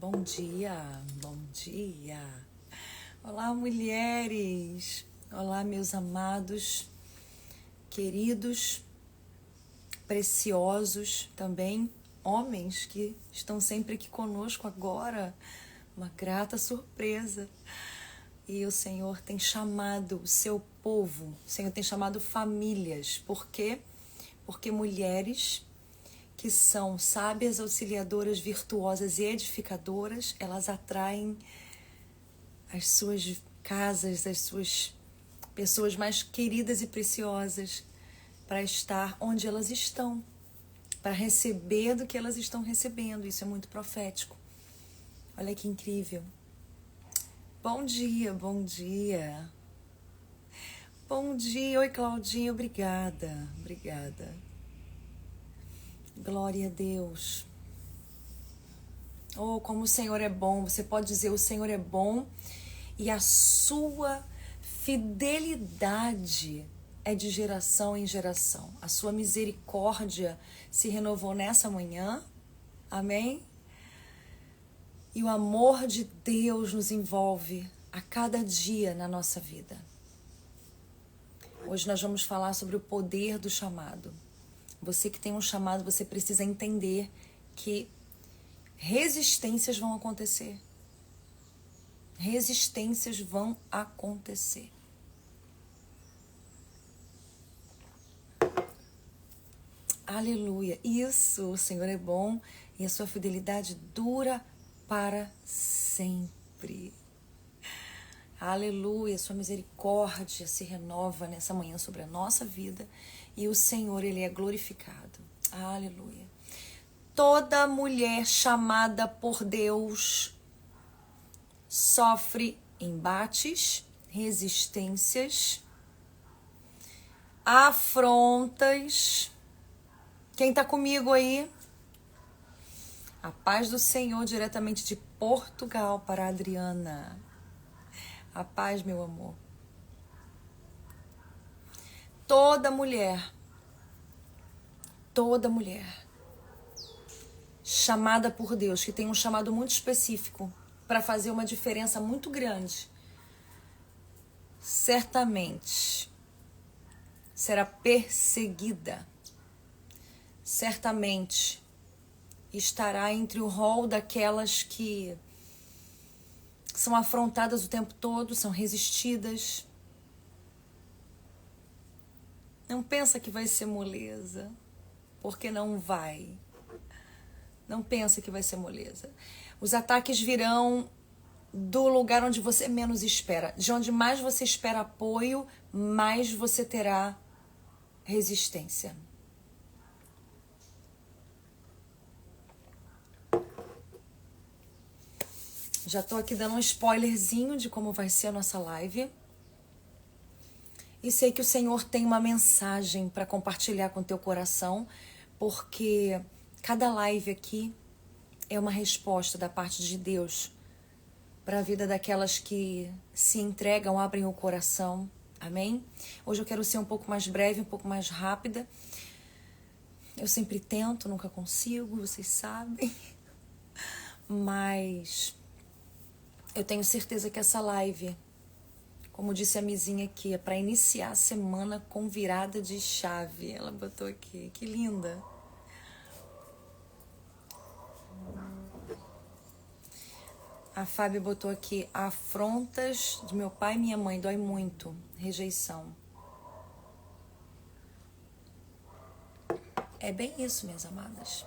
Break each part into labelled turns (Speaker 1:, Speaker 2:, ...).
Speaker 1: Bom dia, bom dia. Olá, mulheres. Olá, meus amados, queridos, preciosos também, homens que estão sempre aqui conosco agora. Uma grata surpresa. E o Senhor tem chamado o seu povo, o Senhor tem chamado famílias. Por quê? Porque mulheres que são sábias, auxiliadoras, virtuosas e edificadoras, elas atraem as suas casas, as suas pessoas mais queridas e preciosas para estar onde elas estão, para receber do que elas estão recebendo. Isso é muito profético. Olha que incrível. Bom dia, bom dia. Bom dia, oi Claudinha, obrigada. Glória a Deus. Oh, como o Senhor é bom. Você pode dizer: o Senhor é bom e a sua fidelidade é de geração em geração. A sua misericórdia se renovou nessa manhã. Amém? E o amor de Deus nos envolve a cada dia na nossa vida. Hoje nós vamos falar sobre o poder do chamado. Você que tem um chamado, você precisa entender que resistências vão acontecer. Resistências vão acontecer. Aleluia. Isso, o Senhor é bom e a sua fidelidade dura para sempre. Aleluia. Sua misericórdia se renova nessa manhã sobre a nossa vida e o Senhor, Ele é glorificado. Aleluia. Toda mulher chamada por Deus sofre embates, resistências, afrontas. Quem tá comigo aí? A paz do Senhor diretamente de Portugal para a Adriana. A paz, meu amor. Toda mulher chamada por Deus, que tem um chamado muito específico para fazer uma diferença muito grande, certamente será perseguida. Certamente estará entre o rol daquelas que são afrontadas o tempo todo, são resistidas. Não pensa que vai ser moleza, porque não vai. Não pensa que vai ser moleza. Os ataques virão do lugar onde você menos espera. De onde mais você espera apoio, mais você terá resistência. Já tô aqui dando um spoilerzinho de como vai ser a nossa live. E sei que o Senhor tem uma mensagem para compartilhar com o teu coração, porque cada live aqui é uma resposta da parte de Deus para a vida daquelas que se entregam, abrem o coração. Amém? Hoje eu quero ser um pouco mais breve, um pouco mais rápida. Eu sempre tento, nunca consigo, vocês sabem. Mas eu tenho certeza que essa live, como disse a Mizinha aqui, é para iniciar a semana com virada de chave. Ela botou aqui, que linda. A Fábio botou aqui: afrontas de meu pai e minha mãe, dói muito. Rejeição. É bem isso, minhas amadas.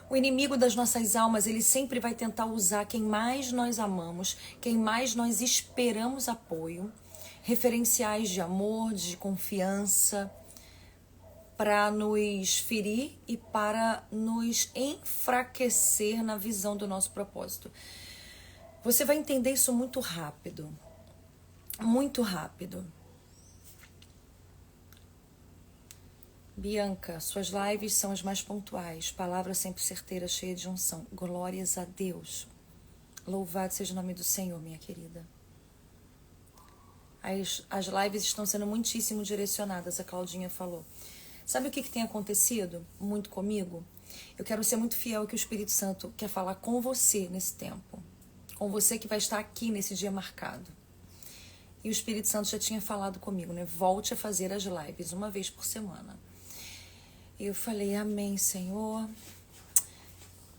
Speaker 1: O inimigo das nossas almas, ele sempre vai tentar usar quem mais nós amamos, quem mais nós esperamos apoio, referenciais de amor, de confiança, para nos ferir e para nos enfraquecer na visão do nosso propósito. Você vai entender isso muito rápido. Muito rápido. Bianca, suas lives são as mais pontuais. Palavra sempre certeira, cheia de unção. Glórias a Deus. Louvado seja o nome do Senhor, minha querida. As lives estão sendo muitíssimo direcionadas, a Claudinha falou. Sabe o que tem acontecido muito comigo? Eu quero ser muito fiel ao que o Espírito Santo quer falar com você nesse tempo. Com você que vai estar aqui nesse dia marcado. E o Espírito Santo já tinha falado comigo, né? Volte a fazer as lives uma vez por semana. E eu falei, amém, Senhor.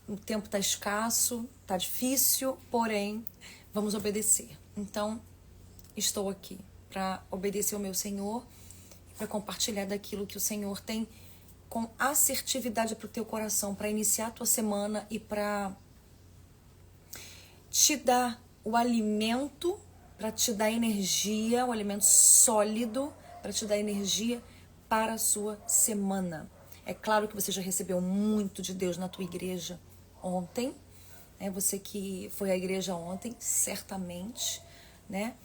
Speaker 1: O tempo tá escasso, tá difícil, porém, vamos obedecer. Então, estou aqui para obedecer ao meu Senhor e para compartilhar daquilo que o Senhor tem com assertividade para o teu coração, para iniciar a tua semana e para te dar o alimento, para te dar energia, o alimento sólido, para te dar energia para a sua semana. É claro que você já recebeu muito de Deus na tua igreja ontem, né? Você que foi à igreja ontem, certamente, né?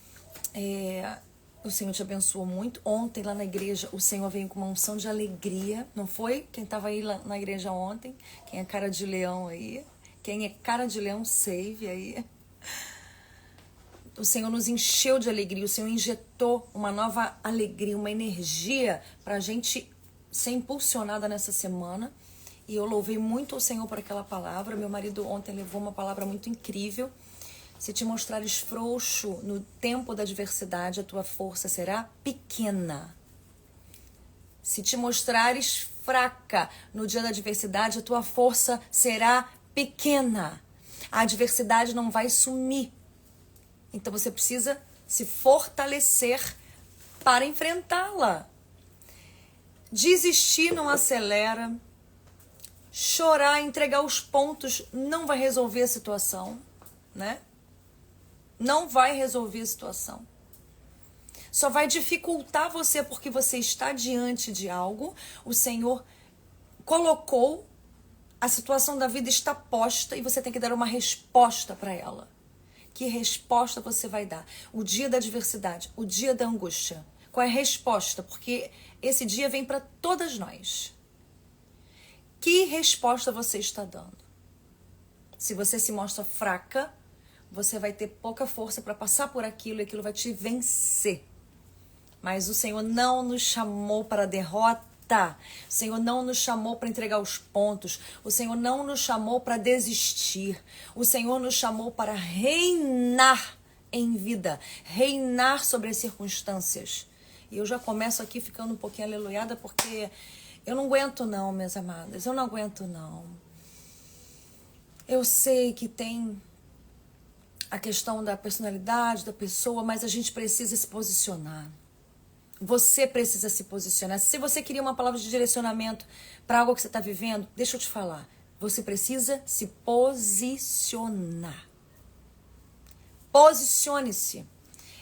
Speaker 1: O Senhor te abençoou muito. Ontem lá na igreja o Senhor veio com uma unção de alegria, não foi? Quem estava aí lá na igreja ontem, quem é cara de leão aí, quem é cara de leão, save aí. O Senhor nos encheu de alegria, o Senhor injetou uma nova alegria, uma energia para a gente ser impulsionada nessa semana. E eu louvei muito ao Senhor por aquela palavra. Meu marido ontem levou uma palavra muito incrível. Se te mostrares frouxo no tempo da adversidade, a tua força será pequena. Se te mostrares fraca no dia da adversidade, a tua força será pequena. A adversidade não vai sumir. Então você precisa se fortalecer para enfrentá-la. Desistir não acelera. Chorar, entregar os pontos não vai resolver a situação, né? Não vai resolver a situação. Só vai dificultar você porque você está diante de algo. O Senhor colocou, a situação da vida está posta e você tem que dar uma resposta para ela. Que resposta você vai dar? O dia da adversidade, o dia da angústia. Qual é a resposta? Porque esse dia vem para todas nós. Que resposta você está dando? Se você se mostra fraca, você vai ter pouca força para passar por aquilo e aquilo vai te vencer. Mas o Senhor não nos chamou para a derrota. O Senhor não nos chamou para entregar os pontos. O Senhor não nos chamou para desistir. O Senhor nos chamou para reinar em vida, reinar sobre as circunstâncias. E eu já começo aqui ficando um pouquinho aleluiada porque eu não aguento não, minhas amadas. Eu não aguento não. Eu sei que tem a questão da personalidade da pessoa, mas a gente precisa se posicionar. Você precisa se posicionar. Se você queria uma palavra de direcionamento para algo que você está vivendo, deixa eu te falar. Você precisa se posicionar. Posicione-se.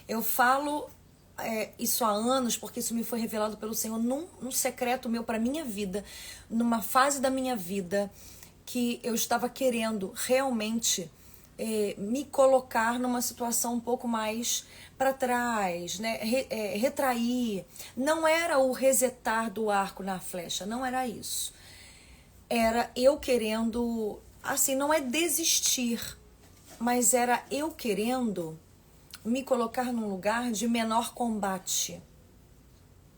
Speaker 1: Eu falo isso há anos, porque isso me foi revelado pelo Senhor num secreto meu para minha vida, numa fase da minha vida que eu estava querendo realmente me colocar numa situação um pouco mais para trás, né? Retrair. Não era o resetar do arco na flecha, não era isso. Era eu querendo, assim, não é desistir, mas era eu querendo me colocar num lugar de menor combate.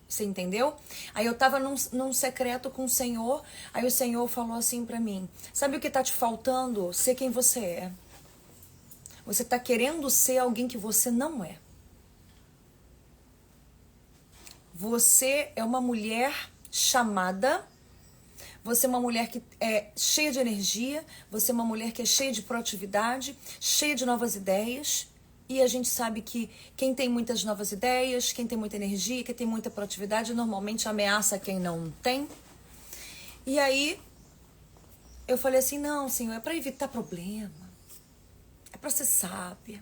Speaker 1: Você entendeu? Aí eu tava num secreto com o Senhor, aí o Senhor falou assim pra mim, sabe o que tá te faltando? Ser quem você é. Você tá querendo ser alguém que você não é. Você é uma mulher chamada, você é uma mulher que é cheia de energia, você é uma mulher que é cheia de proatividade, cheia de novas ideias. E a gente sabe que quem tem muitas novas ideias, quem tem muita energia, quem tem muita proatividade, normalmente ameaça quem não tem. E aí, eu falei assim, não, Senhor, é para evitar problema. É para ser sábia.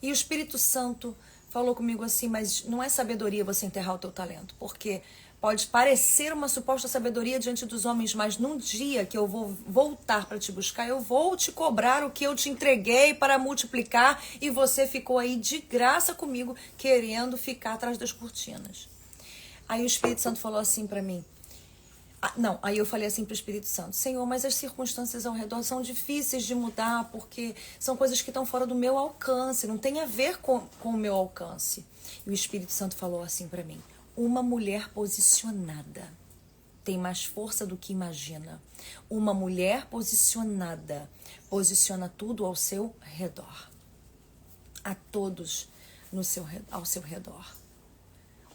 Speaker 1: E o Espírito Santo falou comigo assim, mas não é sabedoria você enterrar o teu talento, porque pode parecer uma suposta sabedoria diante dos homens, mas num dia que eu vou voltar para te buscar, eu vou te cobrar o que eu te entreguei para multiplicar e você ficou aí de graça comigo, querendo ficar atrás das cortinas. Aí o Espírito Santo falou assim para mim, aí eu falei assim para o Espírito Santo, Senhor, mas as circunstâncias ao redor são difíceis de mudar, porque são coisas que estão fora do meu alcance, não tem a ver com o meu alcance. E o Espírito Santo falou assim para mim, Uma mulher posicionada tem mais força do que imagina. Uma mulher posicionada posiciona tudo ao seu redor. A todos ao seu redor.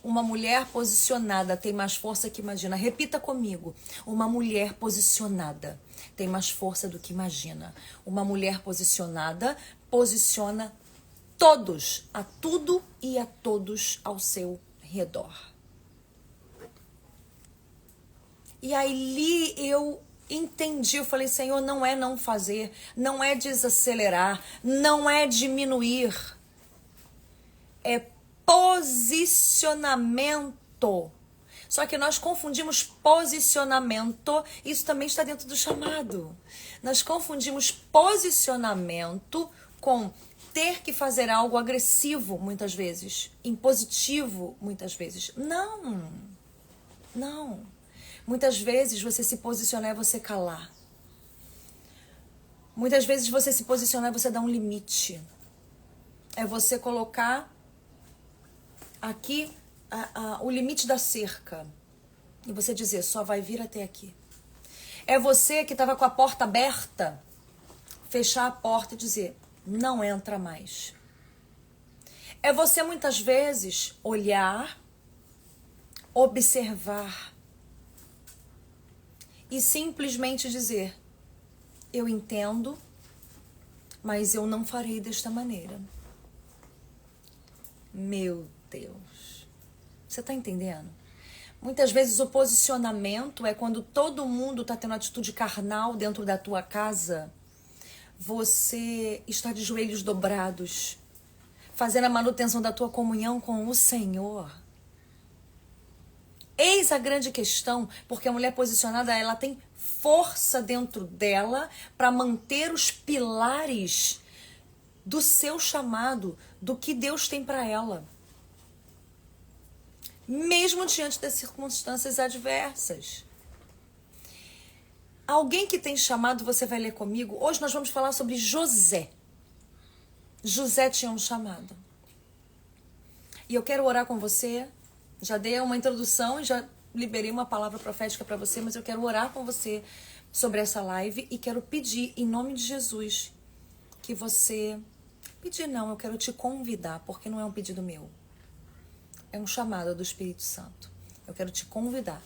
Speaker 1: Uma mulher posicionada tem mais força que imagina. Repita comigo. Uma mulher posicionada tem mais força do que imagina. Uma mulher posicionada posiciona todos, a tudo e a todos ao seu redor. E aí eu entendi, eu falei, Senhor, não é não fazer, não é desacelerar, não é diminuir, é posicionamento. Só que nós confundimos posicionamento, isso também está dentro do chamado. Nós confundimos posicionamento com ter que fazer algo agressivo, muitas vezes, impositivo, muitas vezes. Não. Muitas vezes você se posicionar é você calar. Muitas vezes você se posicionar é você dar um limite. É você colocar aqui o limite da cerca. E você dizer, só vai vir até aqui. É você que estava com a porta aberta, fechar a porta e dizer, não entra mais. É você muitas vezes olhar, observar e simplesmente dizer, eu entendo, mas eu não farei desta maneira. Meu Deus. Você está entendendo? Muitas vezes o posicionamento é quando todo mundo está tendo atitude carnal dentro da tua casa. Você está de joelhos dobrados, fazendo a manutenção da tua comunhão com o Senhor. Eis a grande questão, porque a mulher posicionada, ela tem força dentro dela para manter os pilares do seu chamado, do que Deus tem para ela. Mesmo diante das circunstâncias adversas. Alguém que tem chamado, você vai ler comigo. Hoje nós vamos falar sobre José. José tinha um chamado. E eu quero orar com você. Já dei uma introdução e já liberei uma palavra profética para você, mas eu quero orar com você sobre essa live e quero pedir, em nome de Jesus, que você... Pedir não, eu quero te convidar, porque não é um pedido meu. É um chamado do Espírito Santo. Eu quero te convidar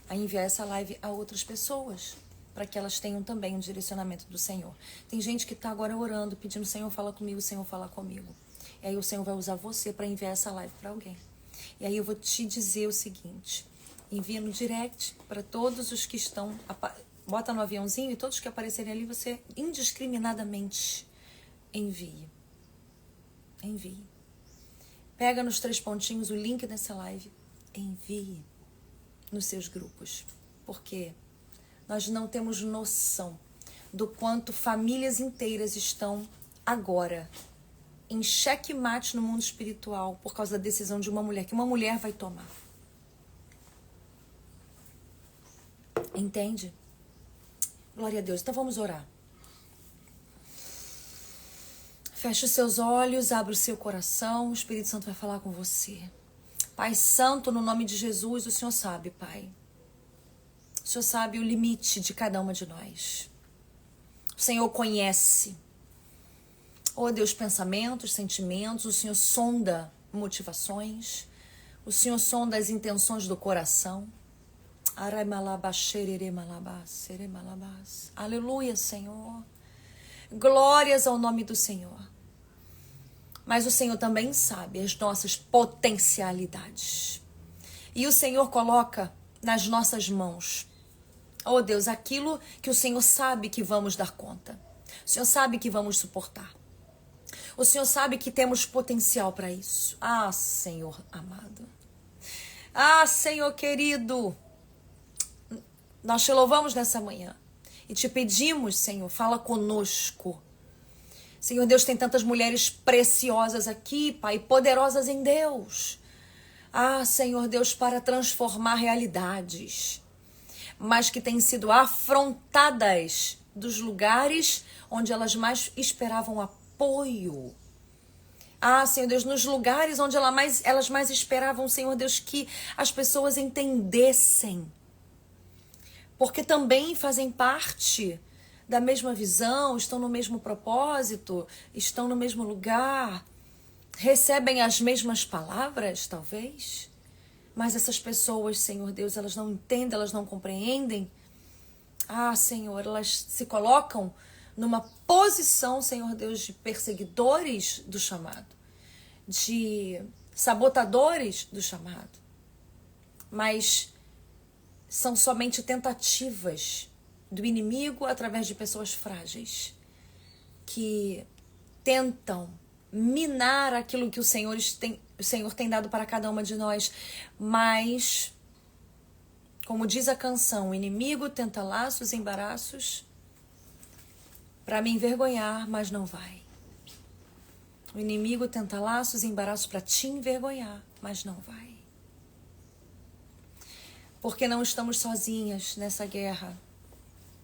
Speaker 1: a enviar essa live a outras pessoas, para que elas tenham também um direcionamento do Senhor. Tem gente que está agora orando, pedindo, Senhor, fala comigo, Senhor, fala comigo. E aí o Senhor vai usar você para enviar essa live para alguém. E aí eu vou te dizer o seguinte, envia no direct para todos os que estão, bota no aviãozinho e todos que aparecerem ali, você indiscriminadamente envie. Envie. Pega nos 3 pontinhos o link dessa live, envie nos seus grupos, porque nós não temos noção do quanto famílias inteiras estão agora em xeque-mate no mundo espiritual por causa da decisão de uma mulher, que uma mulher vai tomar. Entende? Glória a Deus. Então vamos orar. Feche os seus olhos, abre o seu coração, o Espírito Santo vai falar com você. Pai Santo, no nome de Jesus, o Senhor sabe, Pai. O Senhor sabe o limite de cada uma de nós. O Senhor conhece. Oh Deus, pensamentos, sentimentos, o Senhor sonda motivações, o Senhor sonda as intenções do coração. Aleluia, Senhor. Glórias ao nome do Senhor. Mas o Senhor também sabe as nossas potencialidades. E o Senhor coloca nas nossas mãos, oh Deus, aquilo que o Senhor sabe que vamos dar conta. O Senhor sabe que vamos suportar. O Senhor sabe que temos potencial para isso. Ah, Senhor amado. Ah, Senhor querido. Nós te louvamos nessa manhã. E te pedimos, Senhor, fala conosco. Senhor Deus, tem tantas mulheres preciosas aqui, Pai, poderosas em Deus. Ah, Senhor Deus, para transformar realidades. Mas que têm sido afrontadas dos lugares onde elas mais esperavam apoio. Ah, Senhor Deus, nos lugares onde elas mais esperavam, Senhor Deus, que as pessoas entendessem. Porque também fazem parte da mesma visão, estão no mesmo propósito, estão no mesmo lugar, recebem as mesmas palavras, talvez. Mas essas pessoas, Senhor Deus, elas não entendem, elas não compreendem. Ah, Senhor, elas se colocam numa posição, Senhor Deus, de perseguidores do chamado, de sabotadores do chamado. Mas são somente tentativas do inimigo através de pessoas frágeis que tentam minar aquilo que o Senhor tem dado para cada uma de nós. Mas, como diz a canção, o inimigo tenta laços e embaraços para me envergonhar, mas não vai. O inimigo tenta laços e embaraços para te envergonhar, mas não vai. Porque não estamos sozinhas nessa guerra.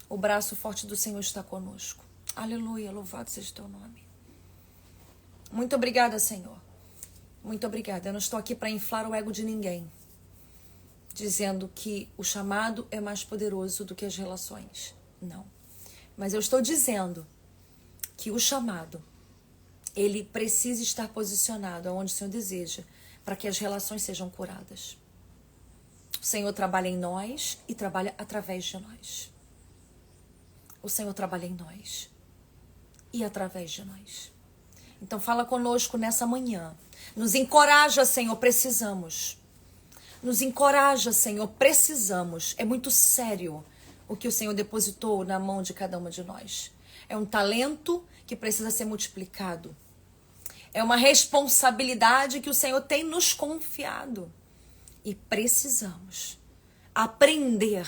Speaker 1: O braço forte do Senhor está conosco. Aleluia, louvado seja o teu nome. Muito obrigada, Senhor. Muito obrigada. Eu não estou aqui para inflar o ego de ninguém, dizendo que o chamado é mais poderoso do que as relações. Não. Mas eu estou dizendo que o chamado, ele precisa estar posicionado aonde o Senhor deseja, para que as relações sejam curadas. O Senhor trabalha em nós e trabalha através de nós. O Senhor trabalha em nós e através de nós. Então fala conosco nessa manhã. Nos encoraja, Senhor, precisamos. Nos encoraja, Senhor, precisamos. É muito sério o que o Senhor depositou na mão de cada uma de nós. É um talento que precisa ser multiplicado. É uma responsabilidade que o Senhor tem nos confiado. E precisamos aprender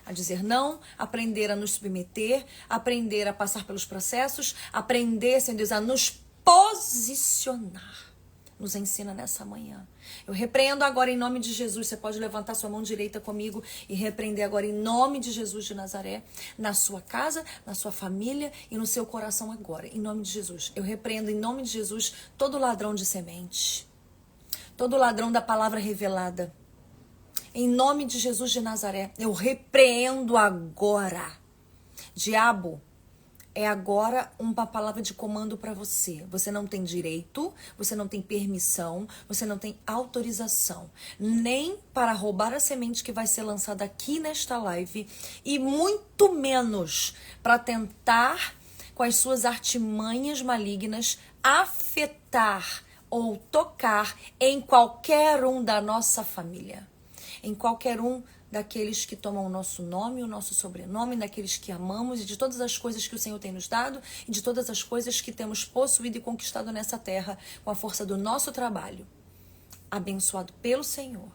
Speaker 1: a dizer não, aprender a nos submeter, aprender a passar pelos processos, aprender, Senhor Deus, a nos posicionar. Nos ensina nessa manhã. Eu repreendo agora em nome de Jesus. Você pode levantar sua mão direita comigo e repreender agora em nome de Jesus de Nazaré, na sua casa, na sua família e no seu coração agora, em nome de Jesus. Eu repreendo em nome de Jesus todo ladrão de semente, todo ladrão da palavra revelada. Em nome de Jesus de Nazaré, eu repreendo agora. Diabo, é agora uma palavra de comando para você. Você não tem direito, você não tem permissão, você não tem autorização, nem para roubar a semente que vai ser lançada aqui nesta live, e muito menos para tentar, com as suas artimanhas malignas, afetar ou tocar em qualquer um da nossa família. Em qualquer um daqueles que tomam o nosso nome, o nosso sobrenome, daqueles que amamos e de todas as coisas que o Senhor tem nos dado e de todas as coisas que temos possuído e conquistado nessa terra com a força do nosso trabalho. Abençoado pelo Senhor,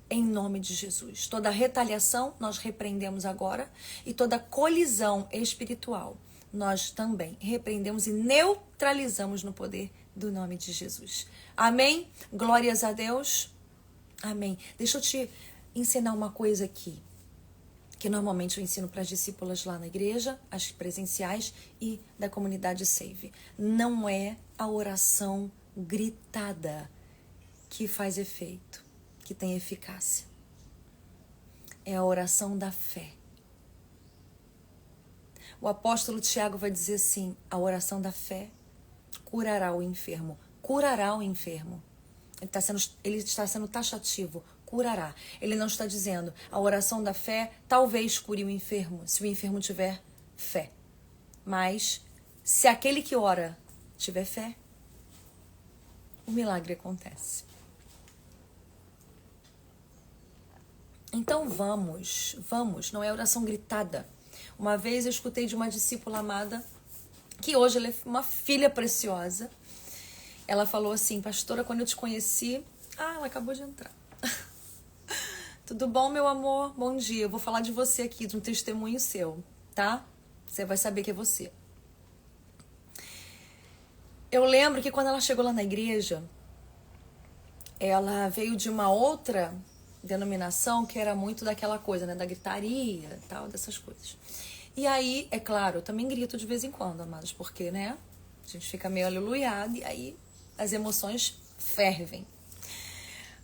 Speaker 1: em nome de Jesus. Toda retaliação nós repreendemos agora e toda colisão espiritual nós também repreendemos e neutralizamos no poder do nome de Jesus. Amém? Glórias a Deus. Amém. Deixa eu te ensinar uma coisa aqui, que normalmente eu ensino para as discípulas lá na igreja, as presenciais e da comunidade Save. Não é a oração gritada que faz efeito, que tem eficácia. É a oração da fé. O apóstolo Tiago vai dizer assim, a oração da fé curará o enfermo. Curará o enfermo. Ele está sendo taxativo, curará. Ele não está dizendo, a oração da fé talvez cure o enfermo, se o enfermo tiver fé. Mas, se aquele que ora tiver fé, o milagre acontece. Então vamos, não é oração gritada. Uma vez eu escutei de uma discípula amada, que hoje ela é uma filha preciosa. Ela falou assim, pastora, quando eu te conheci... Ah, ela acabou de entrar. Tudo bom, meu amor? Bom dia. Eu vou falar de você aqui, de um testemunho seu, tá? Você vai saber que é você. Eu lembro que quando ela chegou lá na igreja, ela veio de uma outra denominação que era muito daquela coisa, né? Da gritaria e tal, dessas coisas. E aí, é claro, eu também grito de vez em quando, amados, porque, né? A gente fica meio aleluiado e aí... as emoções fervem.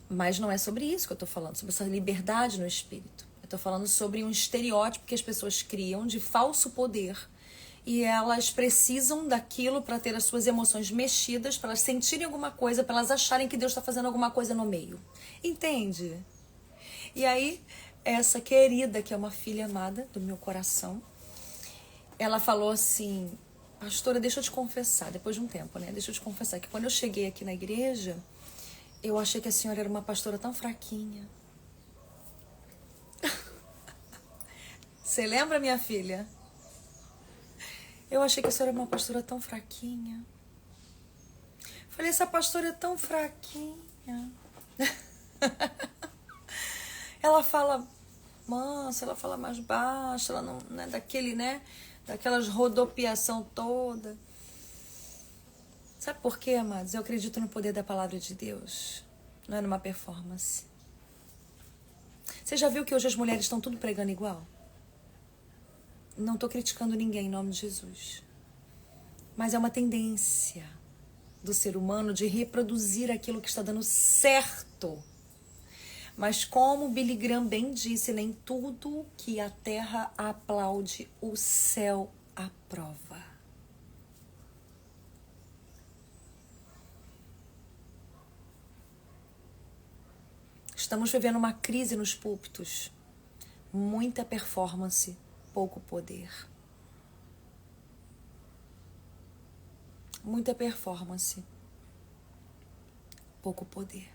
Speaker 1: Mas não é sobre isso que eu tô falando, sobre essa liberdade no espírito. Eu tô falando sobre um estereótipo que as pessoas criam de falso poder e elas precisam daquilo para ter as suas emoções mexidas, para elas sentirem alguma coisa, para elas acharem que Deus está fazendo alguma coisa no meio. Entende? E aí, essa querida, que é uma filha amada do meu coração, ela falou assim: pastora, deixa eu te confessar, depois de um tempo, né? Deixa eu te confessar que quando eu cheguei aqui na igreja, eu achei que a senhora era uma pastora tão fraquinha. Você lembra, minha filha? Eu achei que a senhora era uma pastora tão fraquinha. Falei, essa pastora é tão fraquinha. Ela fala mansa, ela fala mais baixo, ela não é daquele, né? Daquelas rodopiação toda. Sabe por quê, amados? Eu acredito no poder da palavra de Deus. Não é numa performance. Você já viu que hoje as mulheres estão tudo pregando igual? Não estou criticando ninguém em nome de Jesus. Mas é uma tendência do ser humano de reproduzir aquilo que está dando certo. Mas como Billy Graham bem disse, nem tudo que a terra aplaude, o céu aprova. Estamos vivendo uma crise nos púlpitos. Muita performance, pouco poder. Muita performance, pouco poder.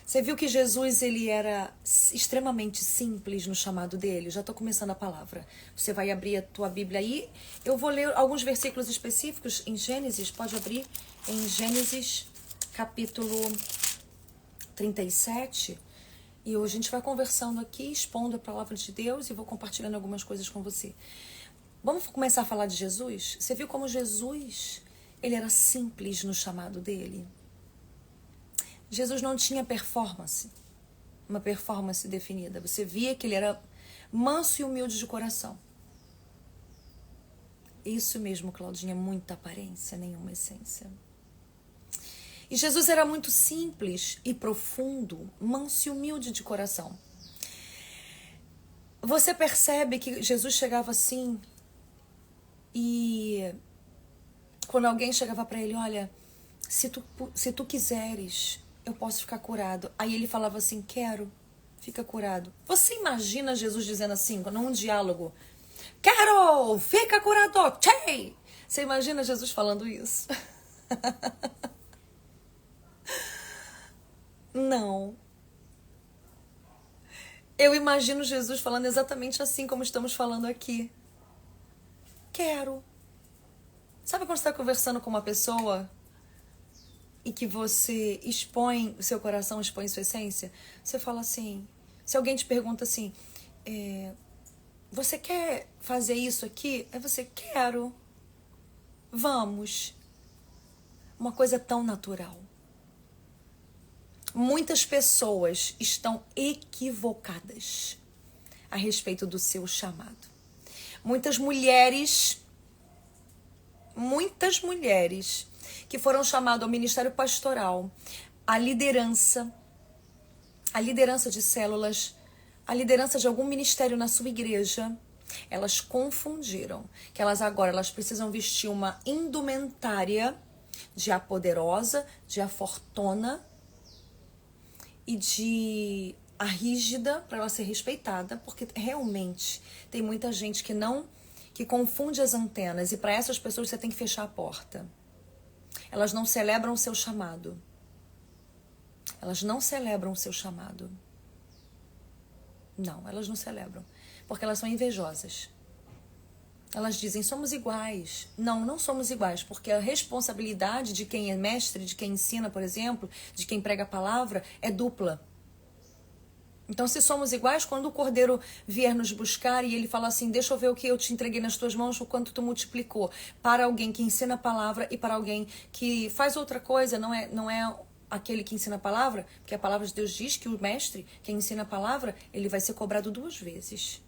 Speaker 1: Você viu que Jesus, ele era extremamente simples no chamado dele? Eu já estou começando a palavra. Você vai abrir a tua Bíblia aí. Eu vou ler alguns versículos específicos em Gênesis. Pode abrir em Gênesis, capítulo 37. E hoje a gente vai conversando aqui, expondo a palavra de Deus e vou compartilhando algumas coisas com você. Vamos começar a falar de Jesus? Você viu como Jesus, ele era simples no chamado dele? Jesus não tinha performance, uma performance definida. Você via que ele era manso e humilde de coração. Isso mesmo, Claudinha, muita aparência, nenhuma essência. E Jesus era muito simples e profundo, manso e humilde de coração. Você percebe que Jesus chegava assim e quando alguém chegava para ele, olha, se tu quiseres, eu posso ficar curado. Aí ele falava assim, quero, fica curado. Você imagina Jesus dizendo assim, num diálogo, quero, fica curado, tchê! Você imagina Jesus falando isso? Não. Eu imagino Jesus falando exatamente assim como estamos falando aqui. Quero. Sabe quando você está conversando com uma pessoa e que você expõe o seu coração, expõe sua essência? Você fala assim, se alguém te pergunta assim, você quer fazer isso aqui? Aí você, quero. Vamos. Uma coisa tão natural. Muitas pessoas estão equivocadas a respeito do seu chamado. Muitas mulheres que foram chamadas ao ministério pastoral, à liderança de células, a liderança de algum ministério na sua igreja, elas confundiram que elas precisam vestir uma indumentária de a poderosa, de a fortuna e de a rígida para ela ser respeitada, porque realmente tem muita gente que confunde as antenas e para essas pessoas você tem que fechar a porta. Elas não celebram o seu chamado. Elas não celebram o seu chamado. Não, elas não celebram, porque elas são invejosas. Elas dizem, somos iguais. Não, não somos iguais, porque a responsabilidade de quem é mestre, de quem ensina, por exemplo, de quem prega a palavra, é dupla. Então, se somos iguais, quando o Cordeiro vier nos buscar e ele fala assim, deixa eu ver o que eu te entreguei nas tuas mãos, o quanto tu multiplicou. Para alguém que ensina a palavra e para alguém que faz outra coisa, não é aquele que ensina a palavra, porque a palavra de Deus diz que o mestre, quem ensina a palavra, ele vai ser cobrado 2 vezes.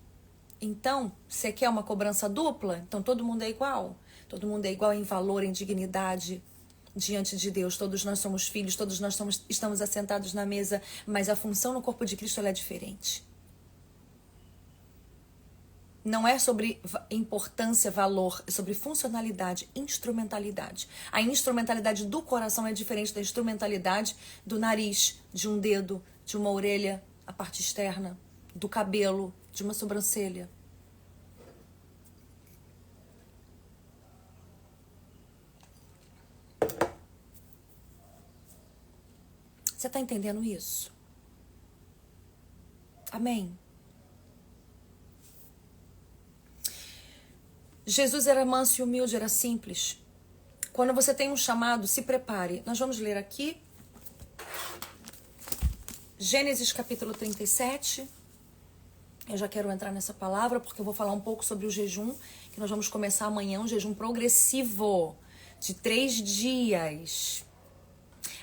Speaker 1: Então, você quer uma cobrança dupla? Então todo mundo é igual. Todo mundo é igual em valor, em dignidade. diante de Deus. Todos nós somos filhos, todos nós estamos assentados na mesa, mas a função no corpo de Cristo ela é diferente. Não é sobre importância, valor, é sobre funcionalidade, instrumentalidade. A instrumentalidade do coração é diferente da instrumentalidade do nariz, de um dedo, de uma orelha, a parte externa, do cabelo, de uma sobrancelha. Você está entendendo isso? Amém? Jesus era manso e humilde, era simples. Quando você tem um chamado, se prepare. Nós vamos ler aqui Gênesis capítulo 37. Eu já quero entrar nessa palavra porque eu vou falar um pouco sobre o jejum, que nós vamos começar amanhã, um jejum progressivo de 3 dias.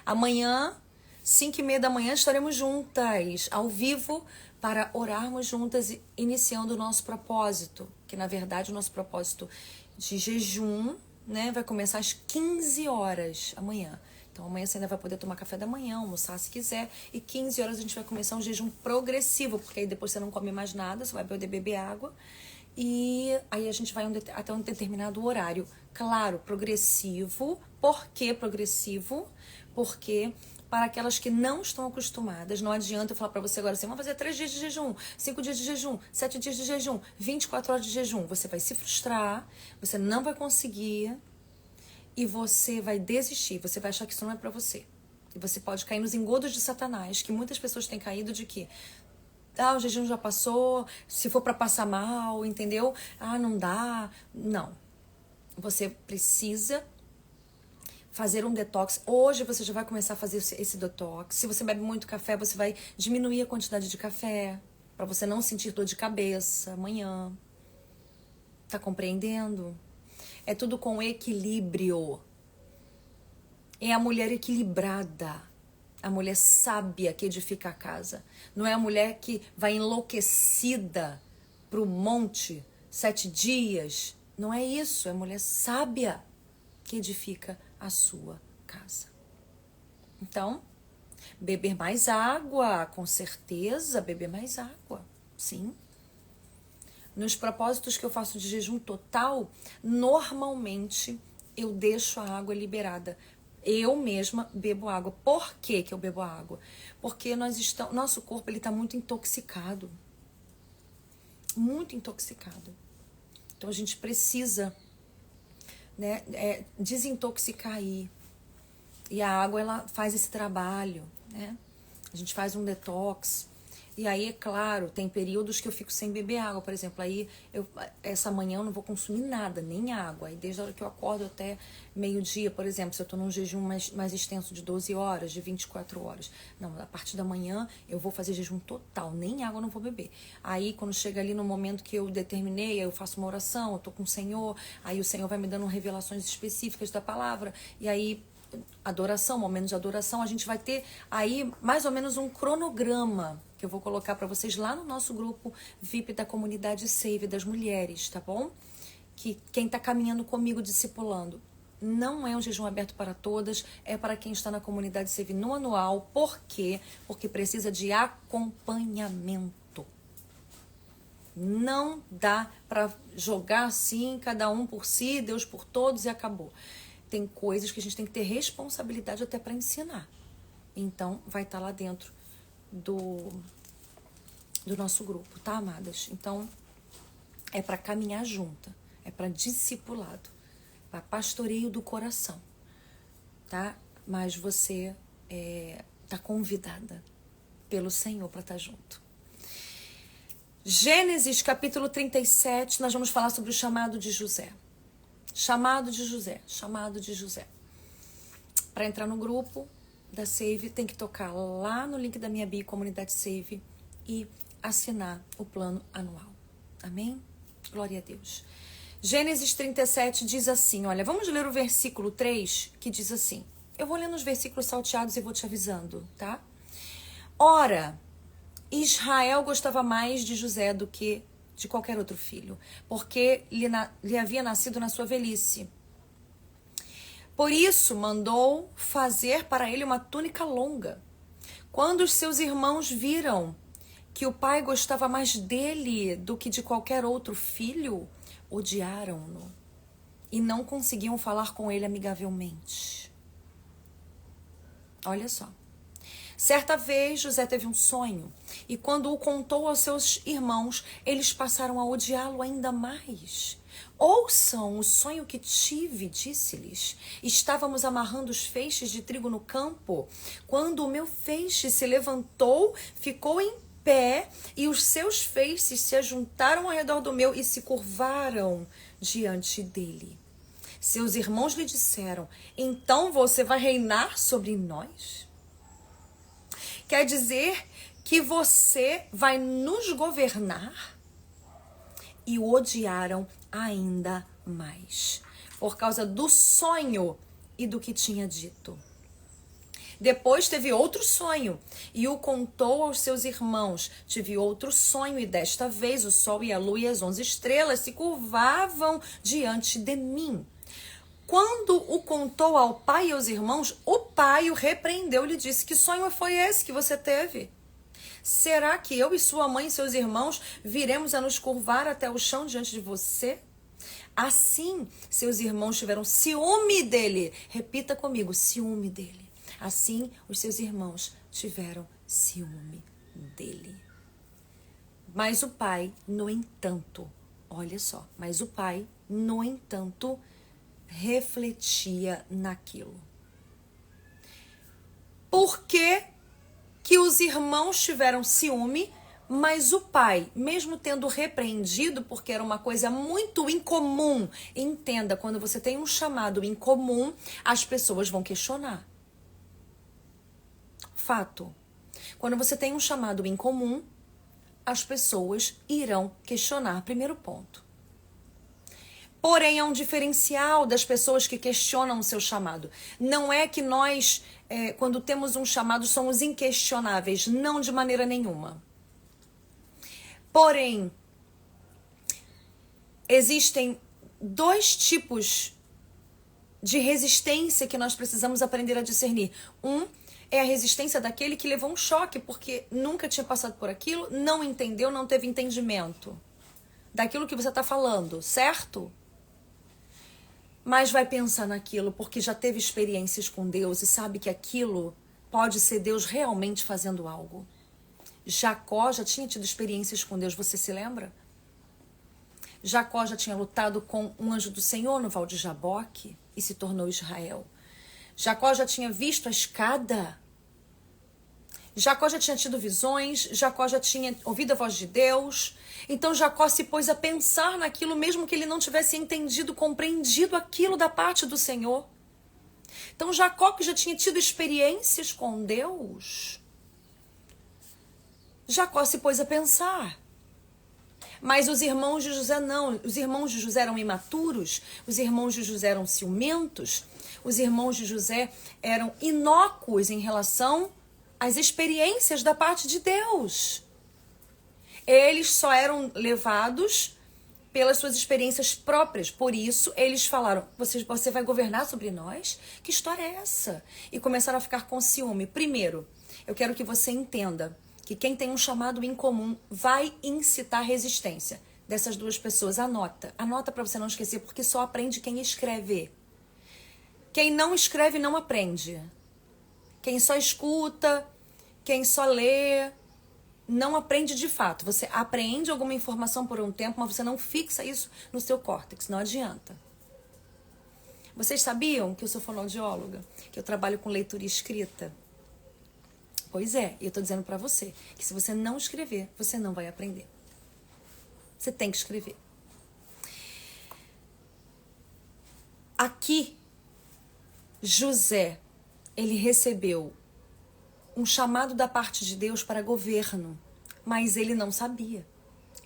Speaker 1: Amanhã, 5h30 da manhã, estaremos juntas, ao vivo, para orarmos juntas, iniciando o nosso propósito, que na verdade o nosso propósito de jejum, né, vai começar às 15 horas amanhã. Então amanhã você ainda vai poder tomar café da manhã, almoçar se quiser, e 15 horas a gente vai começar um jejum progressivo, porque aí depois você não come mais nada, você vai poder beber água, e aí a gente vai até um determinado horário. Claro, progressivo. Por que progressivo? Porque para aquelas que não estão acostumadas, não adianta eu falar para você agora assim, vamos fazer 3 dias de jejum, 5 dias de jejum, 7 dias de jejum, 24 horas de jejum. Você vai se frustrar, você não vai conseguir e você vai desistir, você vai achar que isso não é para você. E você pode cair nos engodos de Satanás, que muitas pessoas têm caído de que o jejum já passou, se for para passar mal, entendeu? Não dá. Não. Você precisa fazer um detox. Hoje você já vai começar a fazer esse detox. Se você bebe muito café, você vai diminuir a quantidade de café, para você não sentir dor de cabeça amanhã. Tá compreendendo? É tudo com equilíbrio. É a mulher equilibrada, a mulher sábia que edifica a casa. Não é a mulher que vai enlouquecida pro monte 7 dias. Não é isso, é a mulher sábia que edifica a sua casa. Então, beber mais água, com certeza, beber mais água, sim. Nos propósitos que eu faço de jejum total, normalmente eu deixo a água liberada. Eu mesma bebo água. Por que eu bebo água? Porque nosso corpo está muito intoxicado. Muito intoxicado. Então a gente precisa, né, desintoxicar aí. E a água, ela faz esse trabalho, né? A gente faz um detox. E aí, é claro, tem períodos que eu fico sem beber água. Por exemplo, aí essa manhã eu não vou consumir nada, nem água. Aí desde a hora que eu acordo até meio-dia, por exemplo, se eu tô num jejum mais extenso de 12 horas, de 24 horas. Não, a partir da manhã eu vou fazer jejum total, nem água eu não vou beber. Aí quando chega ali no momento que eu determinei, aí eu faço uma oração, eu tô com o Senhor, aí o Senhor vai me dando revelações específicas da palavra, e aí adoração, momentos de adoração, a gente vai ter aí mais ou menos um cronograma que eu vou colocar para vocês lá no nosso grupo VIP da comunidade Save das mulheres, tá bom? Que quem tá caminhando comigo, discipulando, não é um jejum aberto para todas, é para quem está na comunidade Save no anual. Por quê? Porque precisa de acompanhamento. Não dá para jogar assim, cada um por si, Deus por todos e acabou. Tem coisas que a gente tem que ter responsabilidade até para ensinar. Então, vai estar lá dentro do nosso grupo, tá, amadas? Então, é para caminhar junta, é para discipulado, para pastoreio do coração, tá? Mas você tá convidada pelo Senhor para estar junto. Gênesis capítulo 37, nós vamos falar sobre o chamado de José. Chamado de José, chamado de José. Para entrar no grupo da Save, tem que tocar lá no link da minha bio, Comunidade Save, e assinar o plano anual. Amém? Glória a Deus. Gênesis 37 diz assim, olha, vamos ler o versículo 3, que diz assim. Eu vou lendo os versículos salteados e vou te avisando, tá? Ora, Israel gostava mais de José do que de qualquer outro filho, porque lhe havia nascido na sua velhice. Por isso mandou fazer para ele uma túnica longa. Quando os seus irmãos viram que o pai gostava mais dele do que de qualquer outro filho, odiaram-no e não conseguiam falar com ele amigavelmente. Olha só. Certa vez, José teve um sonho, e quando o contou aos seus irmãos, eles passaram a odiá-lo ainda mais. Ouçam o sonho que tive, disse-lhes. Estávamos amarrando os feixes de trigo no campo, quando o meu feixe se levantou, ficou em pé, e os seus feixes se ajuntaram ao redor do meu e se curvaram diante dele. Seus irmãos lhe disseram: então você vai reinar sobre nós? Quer dizer que você vai nos governar? E o odiaram ainda mais, por causa do sonho e do que tinha dito. Depois teve outro sonho e o contou aos seus irmãos. Tive outro sonho e desta vez o sol e a lua e as 11 estrelas se curvavam diante de mim. Quando o contou ao pai e aos irmãos, o pai o repreendeu e lhe disse: que sonho foi esse que você teve? Será que eu e sua mãe e seus irmãos viremos a nos curvar até o chão diante de você? Assim, seus irmãos tiveram ciúme dele. Repita comigo: ciúme dele. Assim, os seus irmãos tiveram ciúme dele. Mas o pai, no entanto, olha só, mas o pai, no entanto, refletia naquilo. Por que que os irmãos tiveram ciúme, mas o pai, mesmo tendo repreendido, porque era uma coisa muito incomum, entenda, quando você tem um chamado incomum, as pessoas vão questionar. Fato. Quando você tem um chamado incomum, as pessoas irão questionar. Primeiro ponto. Porém, há um diferencial das pessoas que questionam o seu chamado. Não é que nós, quando temos um chamado, somos inquestionáveis. Não, de maneira nenhuma. Porém, existem dois tipos de resistência que nós precisamos aprender a discernir. Um é a resistência daquele que levou um choque, porque nunca tinha passado por aquilo, não entendeu, não teve entendimento daquilo que você está falando, certo? Mas vai pensar naquilo porque já teve experiências com Deus e sabe que aquilo pode ser Deus realmente fazendo algo. Jacó já tinha tido experiências com Deus, você se lembra? Jacó já tinha lutado com um anjo do Senhor no Val de Jaboque e se tornou Israel. Jacó já tinha visto a escada. Jacó já tinha tido visões, Jacó já tinha ouvido a voz de Deus. Então Jacó se pôs a pensar naquilo, mesmo que ele não tivesse entendido, compreendido aquilo da parte do Senhor. Então Jacó, que já tinha tido experiências com Deus, Jacó se pôs a pensar. Mas os irmãos de José não. Os irmãos de José eram imaturos, os irmãos de José eram ciumentos, os irmãos de José eram inócuos em relação às experiências da parte de Deus. Eles só eram levados pelas suas experiências próprias. Por isso, eles falaram: você vai governar sobre nós? Que história é essa? E começaram a ficar com ciúme. Primeiro, eu quero que você entenda que quem tem um chamado incomum vai incitar resistência dessas duas pessoas. Anota para você não esquecer, porque só aprende quem escreve. Quem não escreve não aprende. Quem só escuta, quem só lê, não aprende de fato. Você aprende alguma informação por um tempo, mas você não fixa isso no seu córtex, não adianta. Vocês sabiam que eu sou fonoaudióloga? Que eu trabalho com leitura e escrita? Pois é, eu tô dizendo pra você que se você não escrever, você não vai aprender. Você tem que escrever. Aqui, José, ele recebeu um chamado da parte de Deus para governo, mas ele não sabia,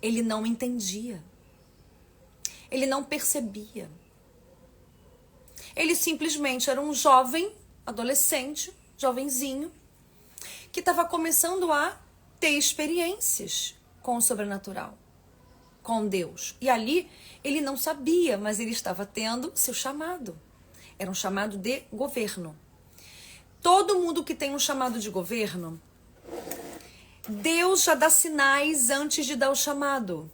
Speaker 1: ele não entendia, ele não percebia. Ele simplesmente era um jovem, adolescente, jovenzinho, que estava começando a ter experiências com o sobrenatural, com Deus. E ali ele não sabia, mas ele estava tendo seu chamado. Era um chamado de governo. Todo mundo que tem um chamado de governo, Deus já dá sinais antes de dar o chamado.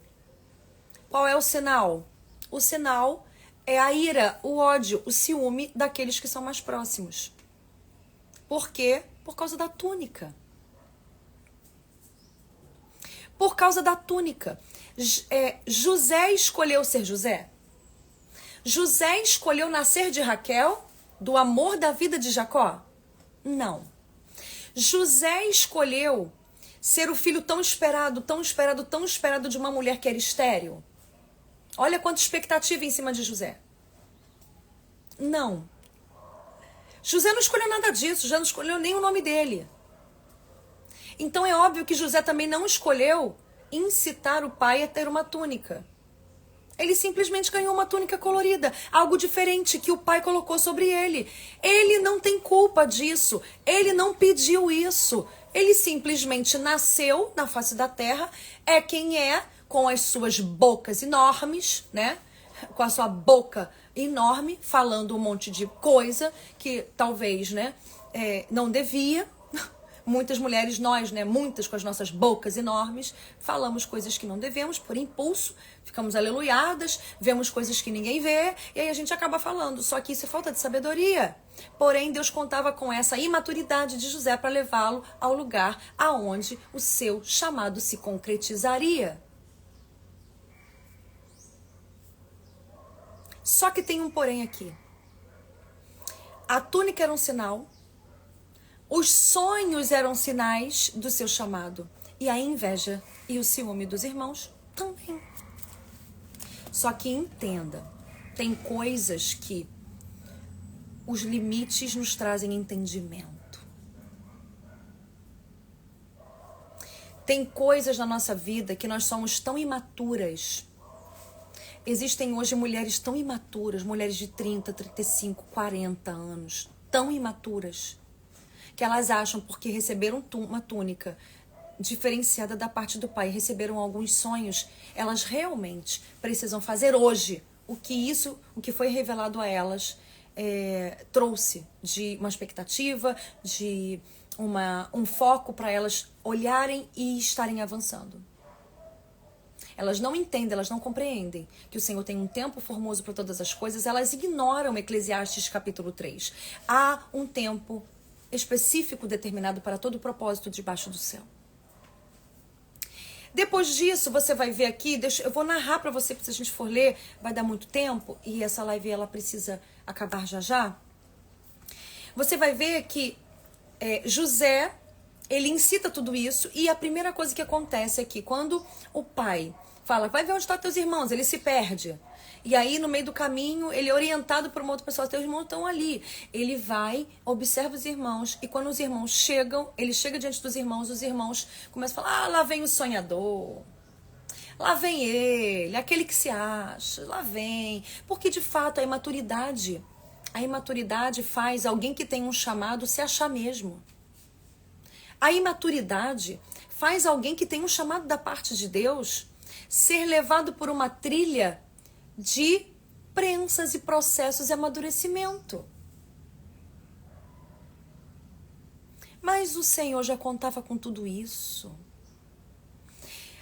Speaker 1: Qual é o sinal? O sinal é a ira, o ódio, o ciúme daqueles que são mais próximos. Por quê? Por causa da túnica. Por causa da túnica. José escolheu ser José? José escolheu nascer de Raquel, do amor da vida de Jacó? Não. José escolheu ser o filho tão esperado, tão esperado, tão esperado de uma mulher que era estéril? Olha quanta expectativa em cima de José. Não. José não escolheu nada disso, José não escolheu nem o nome dele. Então é óbvio que José também não escolheu incitar o pai a ter uma túnica. Ele simplesmente ganhou uma túnica colorida, algo diferente que o pai colocou sobre ele. Ele não tem culpa disso, ele não pediu isso. Ele simplesmente nasceu na face da terra, é quem é, com as suas bocas enormes, né? Com a sua boca enorme, falando um monte de coisa que talvez, né, não devia. Muitas mulheres, nós, né, muitas com as nossas bocas enormes, falamos coisas que não devemos por impulso, ficamos aleluiadas, vemos coisas que ninguém vê, e aí a gente acaba falando. Só que isso é falta de sabedoria. Porém, Deus contava com essa imaturidade de José para levá-lo ao lugar aonde o seu chamado se concretizaria. Só que tem um porém aqui. A túnica era um sinal, os sonhos eram sinais do seu chamado, e a inveja e o ciúme dos irmãos também. Só que entenda, tem coisas que os limites nos trazem entendimento. Tem coisas na nossa vida que nós somos tão imaturas. Existem hoje mulheres tão imaturas, mulheres de 30, 35, 40 anos, tão imaturas, que elas acham porque receberam uma túnica diferenciada da parte do pai, receberam alguns sonhos, elas realmente precisam fazer hoje o que foi revelado a elas trouxe de uma expectativa, de um foco para elas olharem e estarem avançando. Elas não entendem, elas não compreendem que o Senhor tem um tempo formoso para todas as coisas, elas ignoram Eclesiastes capítulo 3. Há um tempo específico determinado para todo o propósito debaixo do céu. Depois disso, você vai ver aqui, eu vou narrar para você, porque se a gente for ler, vai dar muito tempo, e essa live ela precisa acabar já já. Você vai ver que José, ele incita tudo isso, e a primeira coisa que acontece é que quando o pai fala, vai ver onde estão teus irmãos, ele se perde. E aí, no meio do caminho, ele é orientado por uma outra pessoa, teus irmãos estão ali. Ele vai, observa os irmãos, e quando os irmãos chegam, ele chega diante dos irmãos, os irmãos começam a falar, lá vem o sonhador, lá vem ele, aquele que se acha, lá vem. Porque, de fato, a imaturidade faz alguém que tem um chamado se achar mesmo. A imaturidade faz alguém que tem um chamado da parte de Deus ser levado por uma trilha de prensas e processos de amadurecimento. Mas o Senhor já contava com tudo isso.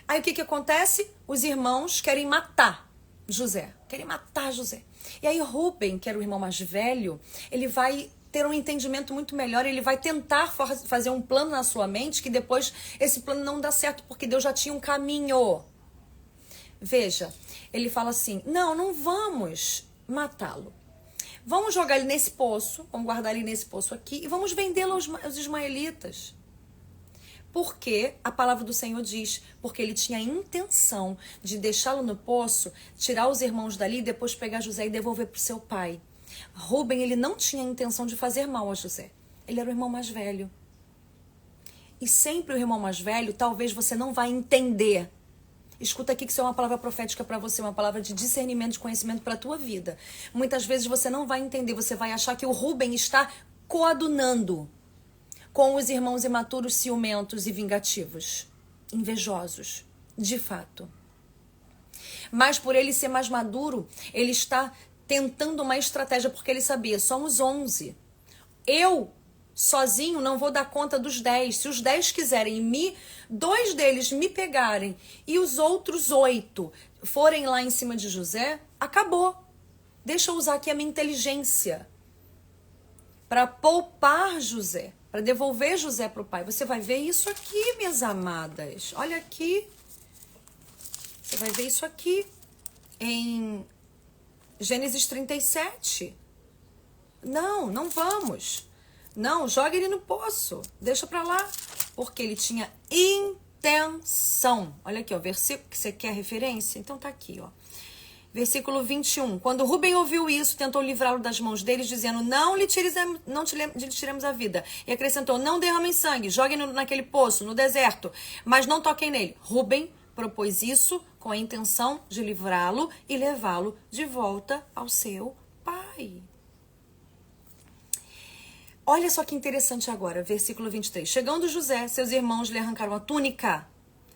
Speaker 1: Aí o que acontece? Os irmãos querem matar José. E aí Rúben, que era o irmão mais velho, ele vai ter um entendimento muito melhor, ele vai tentar fazer um plano na sua mente, que depois esse plano não dá certo, porque Deus já tinha um caminho. Veja, ele fala assim, não vamos matá-lo. Vamos jogar ele nesse poço, vamos guardar ele nesse poço aqui, e vamos vendê-lo aos ismaelitas. Porque a palavra do Senhor diz, porque ele tinha a intenção de deixá-lo no poço, tirar os irmãos dali, depois pegar José e devolver para o seu pai. Rúben, ele não tinha a intenção de fazer mal a José. Ele era o irmão mais velho. E sempre o irmão mais velho, talvez você não vai entender. Escuta aqui que isso é uma palavra profética para você, uma palavra de discernimento, de conhecimento para a tua vida. Muitas vezes você não vai entender, você vai achar que o Rúben está coadunando com os irmãos imaturos, ciumentos e vingativos, invejosos, de fato. Mas por ele ser mais maduro, ele está tentando uma estratégia, porque ele sabia, somos 11. Eu, sozinho, não vou dar conta dos 10. Se os 10 quiserem 2 deles me pegarem e os outros 8 forem lá em cima de José, acabou. Deixa eu usar aqui a minha inteligência para poupar José, para devolver José para o pai. Você vai ver isso aqui, minhas amadas. Olha aqui. Você vai ver isso aqui em Gênesis 37. Não vamos. Não, joga ele no poço. Deixa pra lá. Porque ele tinha intenção. Olha aqui, ó, versículo que você quer referência? Então tá aqui, ó. Versículo 21. Quando Rubem ouviu isso, tentou livrá-lo das mãos deles, dizendo, não lhe tiremos a vida. E acrescentou, não derramem sangue, joguem naquele poço, no deserto, mas não toquem nele. Rubem propôs isso com a intenção de livrá-lo e levá-lo de volta ao seu pai. Olha só que interessante agora, versículo 23. Chegando José, seus irmãos lhe arrancaram a túnica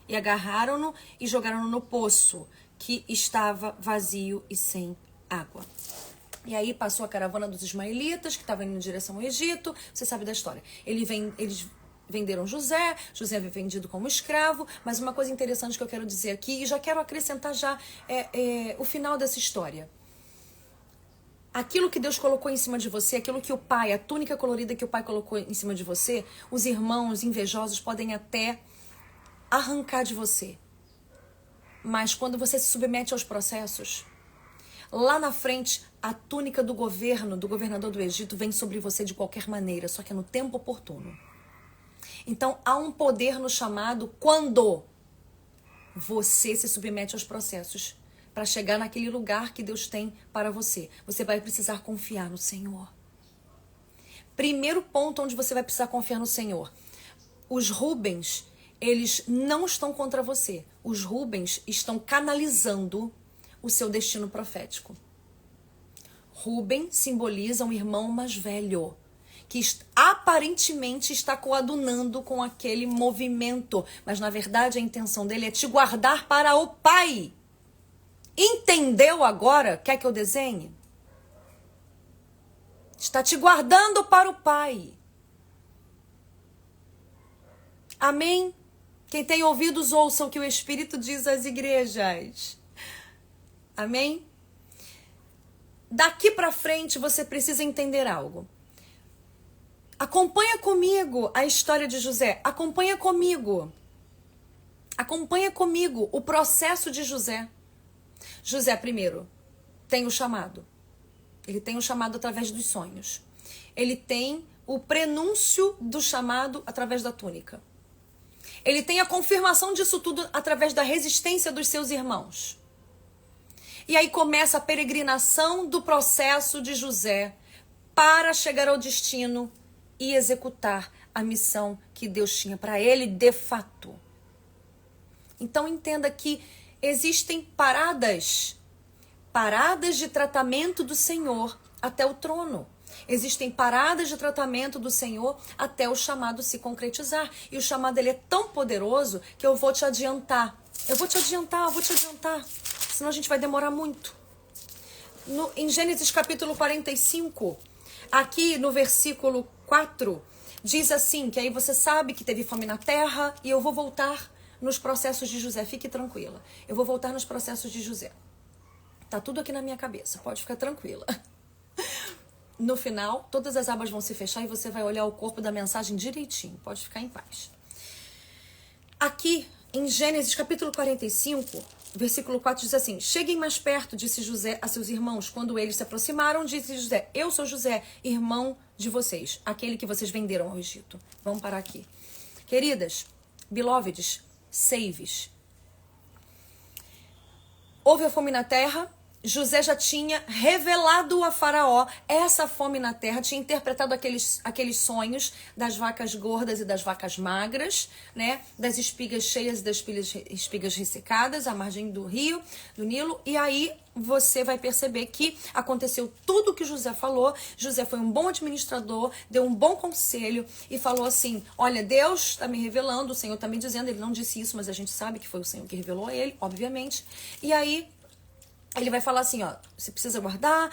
Speaker 1: e agarraram-no e jogaram-no no poço, que estava vazio e sem água. E aí passou a caravana dos ismaelitas, que estava indo em direção ao Egito. Você sabe da história. Eles venderam José foi vendido como escravo, mas uma coisa interessante que eu quero dizer aqui, e já quero acrescentar já o final dessa história. Aquilo que Deus colocou em cima de você, aquilo que o pai, a túnica colorida que o pai colocou em cima de você, os irmãos invejosos podem até arrancar de você. Mas quando você se submete aos processos, lá na frente, a túnica do governador do Egito, vem sobre você de qualquer maneira, só que é no tempo oportuno. Então, há um poder no chamado quando você se submete aos processos para chegar naquele lugar que Deus tem para você. Você vai precisar confiar no Senhor. Primeiro ponto onde você vai precisar confiar no Senhor. Os Rubens, eles não estão contra você. Os Rubens estão canalizando o seu destino profético. Ruben simboliza um irmão mais velho, que aparentemente está coadunando com aquele movimento, mas na verdade a intenção dele é te guardar para o pai. Entendeu agora? Quer que eu desenhe? Está te guardando para o pai. Amém? Quem tem ouvidos, ouça o que o Espírito diz às igrejas. Amém? Daqui para frente você precisa entender algo. Acompanha comigo a história de José. Acompanha comigo. Acompanha comigo o processo de José. José, primeiro, tem o chamado. Ele tem o chamado através dos sonhos. Ele tem o prenúncio do chamado através da túnica. Ele tem a confirmação disso tudo através da resistência dos seus irmãos. E aí começa a peregrinação do processo de José para chegar ao destino e executar a missão que Deus tinha para ele de fato. Então entenda que existem paradas de tratamento do Senhor até o trono. Existem paradas de tratamento do Senhor até o chamado se concretizar. E o chamado ele é tão poderoso que eu vou te adiantar. Eu vou te adiantar. Senão a gente vai demorar muito. Em Gênesis capítulo 45, aqui no versículo 4, diz assim, que aí você sabe que teve fome na terra e eu vou voltar nos processos de José. Fique tranquila. Eu vou voltar nos processos de José. Tá tudo aqui na minha cabeça. Pode ficar tranquila. No final, todas as abas vão se fechar e você vai olhar o corpo da mensagem direitinho. Pode ficar em paz. Aqui, em Gênesis capítulo 45, versículo 4 diz assim: cheguem mais perto, disse José a seus irmãos. Quando eles se aproximaram, disse José: eu sou José, irmão de vocês, aquele que vocês venderam ao Egito. Vamos parar aqui. Queridas, beloveds, saves. Houve a fome na terra. José já tinha revelado a Faraó essa fome na terra, tinha interpretado aqueles sonhos das vacas gordas e das vacas magras, né? Das espigas cheias e das espigas ressecadas, à margem do rio, do Nilo. E aí você vai perceber que aconteceu tudo o que José falou. José foi um bom administrador, deu um bom conselho e falou assim: olha, Deus está me revelando, o Senhor está me dizendo. Ele não disse isso, mas a gente sabe que foi o Senhor que revelou a ele, obviamente. E aí Ele vai falar assim, ó, você precisa guardar,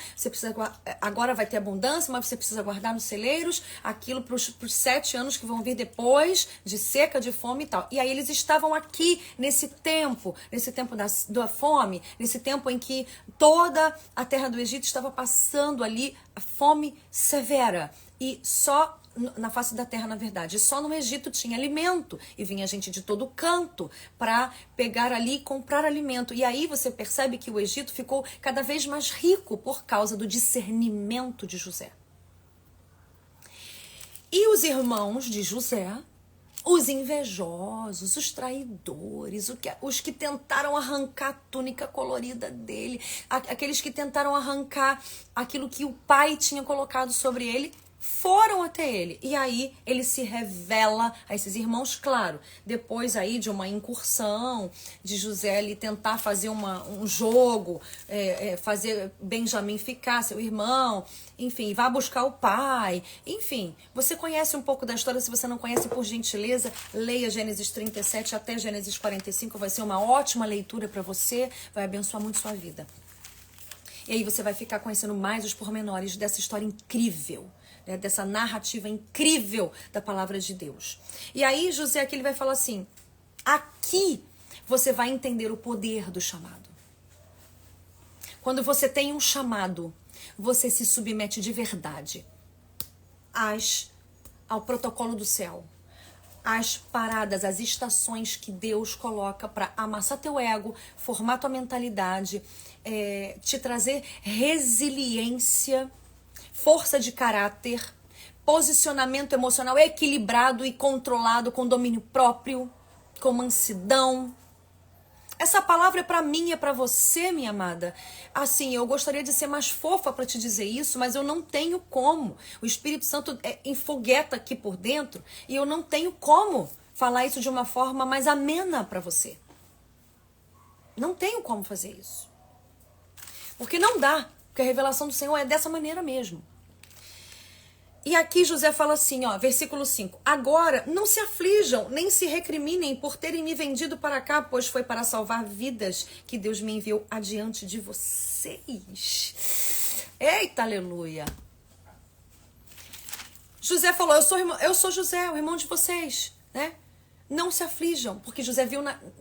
Speaker 1: agora vai ter abundância, mas você precisa guardar nos celeiros aquilo para os 7 anos que vão vir depois, de seca, de fome e tal. E aí eles estavam aqui nesse tempo da fome, nesse tempo em que toda a terra do Egito estava passando ali a fome severa. E só na face da terra, na verdade, só no Egito tinha alimento e vinha gente de todo canto para pegar ali e comprar alimento. E aí você percebe que o Egito ficou cada vez mais rico por causa do discernimento de José. E os irmãos de José, os invejosos, os traidores, os que tentaram arrancar a túnica colorida dele, aqueles que tentaram arrancar aquilo que o pai tinha colocado sobre ele, foram até ele. E aí ele se revela a esses irmãos, claro, depois aí de uma incursão de José ali tentar fazer um jogo, fazer Benjamim ficar seu irmão, enfim, vá buscar o pai, enfim, você conhece um pouco da história. Se você não conhece, por gentileza, leia Gênesis 37 até Gênesis 45, vai ser uma ótima leitura para você, vai abençoar muito sua vida. E aí você vai ficar conhecendo mais os pormenores dessa história incrível, né, dessa narrativa incrível da palavra de Deus. E aí José aqui ele vai falar assim, aqui você vai entender o poder do chamado. Quando você tem um chamado, você se submete de verdade ao protocolo do céu, às paradas, às estações que Deus coloca para amassar teu ego, formar tua mentalidade, te trazer resiliência, força de caráter, posicionamento emocional equilibrado e controlado, com domínio próprio, com mansidão. Essa palavra é para mim, é para você, minha amada. Assim, eu gostaria de ser mais fofa para te dizer isso, mas eu não tenho como. O Espírito Santo enfogueta aqui por dentro e eu não tenho como falar isso de uma forma mais amena para você. Não tenho como fazer isso. Porque não dá, porque a revelação do Senhor é dessa maneira mesmo. E aqui José fala assim, ó, versículo 5. Agora não se aflijam, nem se recriminem por terem me vendido para cá, pois foi para salvar vidas que Deus me enviou adiante de vocês. Eita, aleluia. José falou, eu sou José, o irmão de vocês, né? Não se aflijam, porque José viu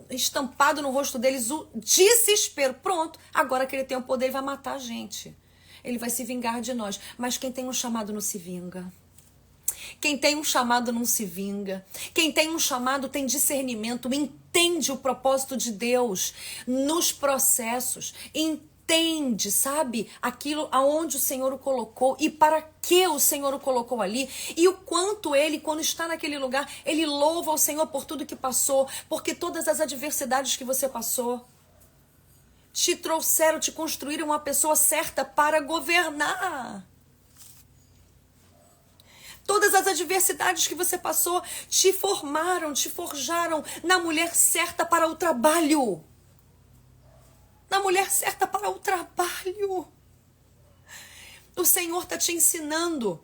Speaker 1: estampado no rosto deles o desespero. Pronto, agora que ele tem o poder, ele vai matar a gente. Ele vai se vingar de nós. Mas quem tem um chamado não se vinga. Quem tem um chamado não se vinga. Quem tem um chamado tem discernimento, entende o propósito de Deus nos processos, entende, sabe, aquilo aonde o Senhor o colocou e para que o Senhor o colocou ali, e o quanto ele, quando está naquele lugar, ele louva o Senhor por tudo que passou, porque todas as adversidades que você passou te trouxeram, te construíram uma pessoa certa para governar. Todas as adversidades que você passou te formaram, te forjaram na mulher certa para o trabalho. Na mulher certa para o trabalho. O Senhor está te ensinando.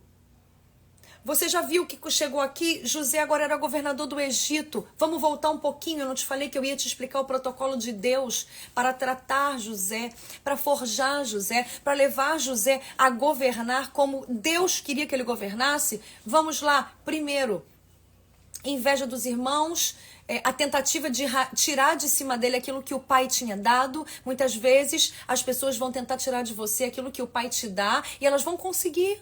Speaker 1: Você já viu que chegou aqui, José agora era governador do Egito. Vamos voltar um pouquinho, eu não te falei que eu ia te explicar o protocolo de Deus para tratar José, para forjar José, para levar José a governar como Deus queria que ele governasse? Vamos lá, primeiro, inveja dos irmãos, a tentativa de tirar de cima dele aquilo que o pai tinha dado. Muitas vezes as pessoas vão tentar tirar de você aquilo que o pai te dá e elas vão conseguir.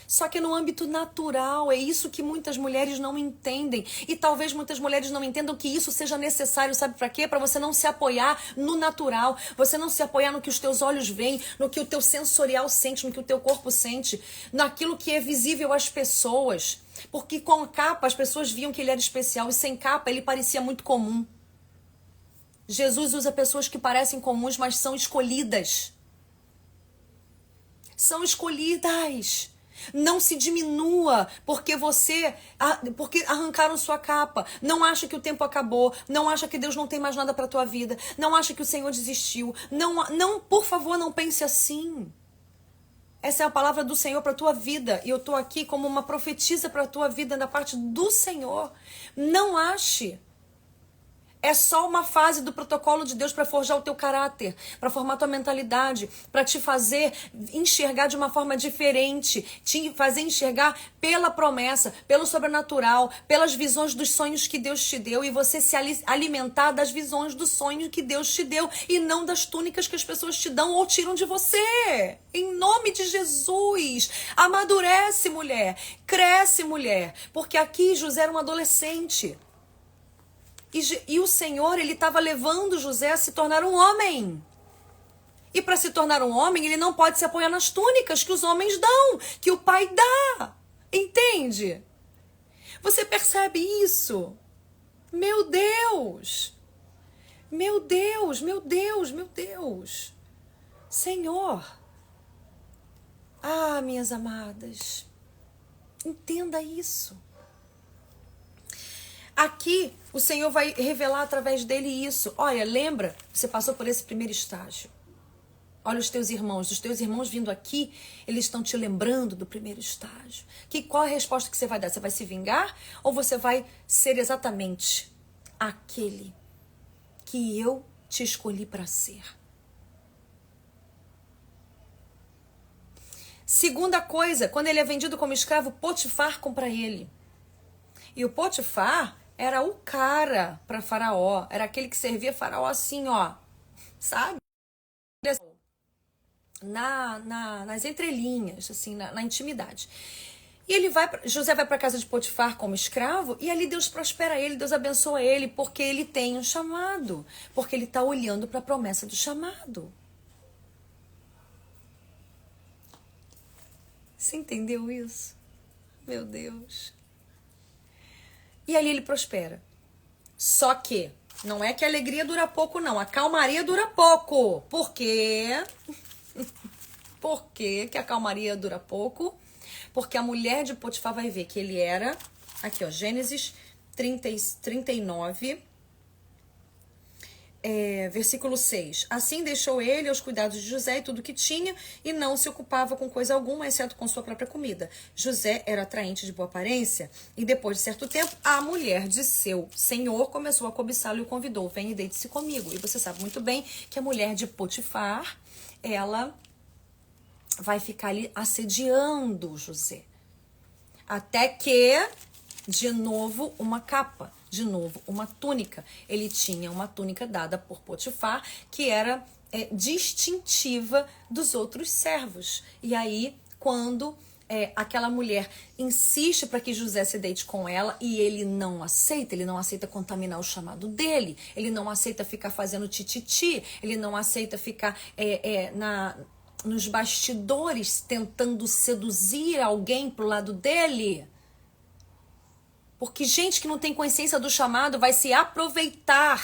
Speaker 1: Só que no âmbito natural, é isso que muitas mulheres não entendem. E talvez muitas mulheres não entendam que isso seja necessário, sabe para quê? Para você não se apoiar no natural, você não se apoiar no que os teus olhos veem, no que o teu sensorial sente, no que o teu corpo sente, naquilo que é visível às pessoas. Porque com capa as pessoas viam que ele era especial e sem capa ele parecia muito comum. Jesus usa pessoas que parecem comuns, mas são escolhidas. São escolhidas. Não se diminua porque arrancaram sua capa. Não acha que o tempo acabou. Não acha que Deus não tem mais nada para tua vida. Não acha que o Senhor desistiu. Não, por favor, não pense assim. Essa é a palavra do Senhor para tua vida. E eu estou aqui como uma profetisa para tua vida da parte do Senhor. Não ache. É só uma fase do protocolo de Deus para forjar o teu caráter, para formar tua mentalidade, para te fazer enxergar de uma forma diferente, te fazer enxergar pela promessa, pelo sobrenatural, pelas visões dos sonhos que Deus te deu e você se alimentar das visões do sonho que Deus te deu e não das túnicas que as pessoas te dão ou tiram de você. Em nome de Jesus, amadurece, mulher, cresce, mulher, porque aqui José era um adolescente. E o Senhor, ele estava levando José a se tornar um homem. E para se tornar um homem, ele não pode se apoiar nas túnicas que os homens dão, que o pai dá. Entende? Você percebe isso? Meu Deus! Meu Deus, meu Deus, meu Deus! Senhor! Ah, minhas amadas, entenda isso. Aqui, o Senhor vai revelar através dele isso. Olha, lembra? Você passou por esse primeiro estágio. Olha os teus irmãos vindo aqui, eles estão te lembrando do primeiro estágio. Qual a resposta que você vai dar? Você vai se vingar ou você vai ser exatamente aquele que eu te escolhi para ser? Segunda coisa, quando ele é vendido como escravo, Potifar compra ele. E o Potifar era o cara para Faraó. Era aquele que servia Faraó assim, ó. Sabe? Nas entrelinhas, assim, na intimidade. E José vai para a casa de Potifar como escravo e ali Deus prospera ele, Deus abençoa ele, porque ele tem um chamado. Porque ele está olhando para a promessa do chamado. Você entendeu isso? Meu Deus. E ali ele prospera. Só que não é que a alegria dura pouco, não. A calmaria dura pouco. Por quê? Por quê que a calmaria dura pouco? Porque a mulher de Potifar vai ver que ele era... Aqui, ó, Gênesis 39... versículo 6. Assim deixou ele aos cuidados de José e tudo que tinha, e não se ocupava com coisa alguma, exceto com sua própria comida. José era atraente de boa aparência, e depois de certo tempo, a mulher de seu senhor começou a cobiçá-lo e o convidou: vem e deite-se comigo. E você sabe muito bem que a mulher de Potifar, ela vai ficar ali assediando José. Até que, de novo, uma capa. De novo, uma túnica. Ele tinha uma túnica dada por Potifar que era distintiva dos outros servos. E aí, quando aquela mulher insiste para que José se deite com ela e ele não aceita contaminar o chamado dele, ele não aceita ficar fazendo tititi, ele não aceita ficar nos bastidores tentando seduzir alguém pro lado dele. Porque gente que não tem consciência do chamado vai se aproveitar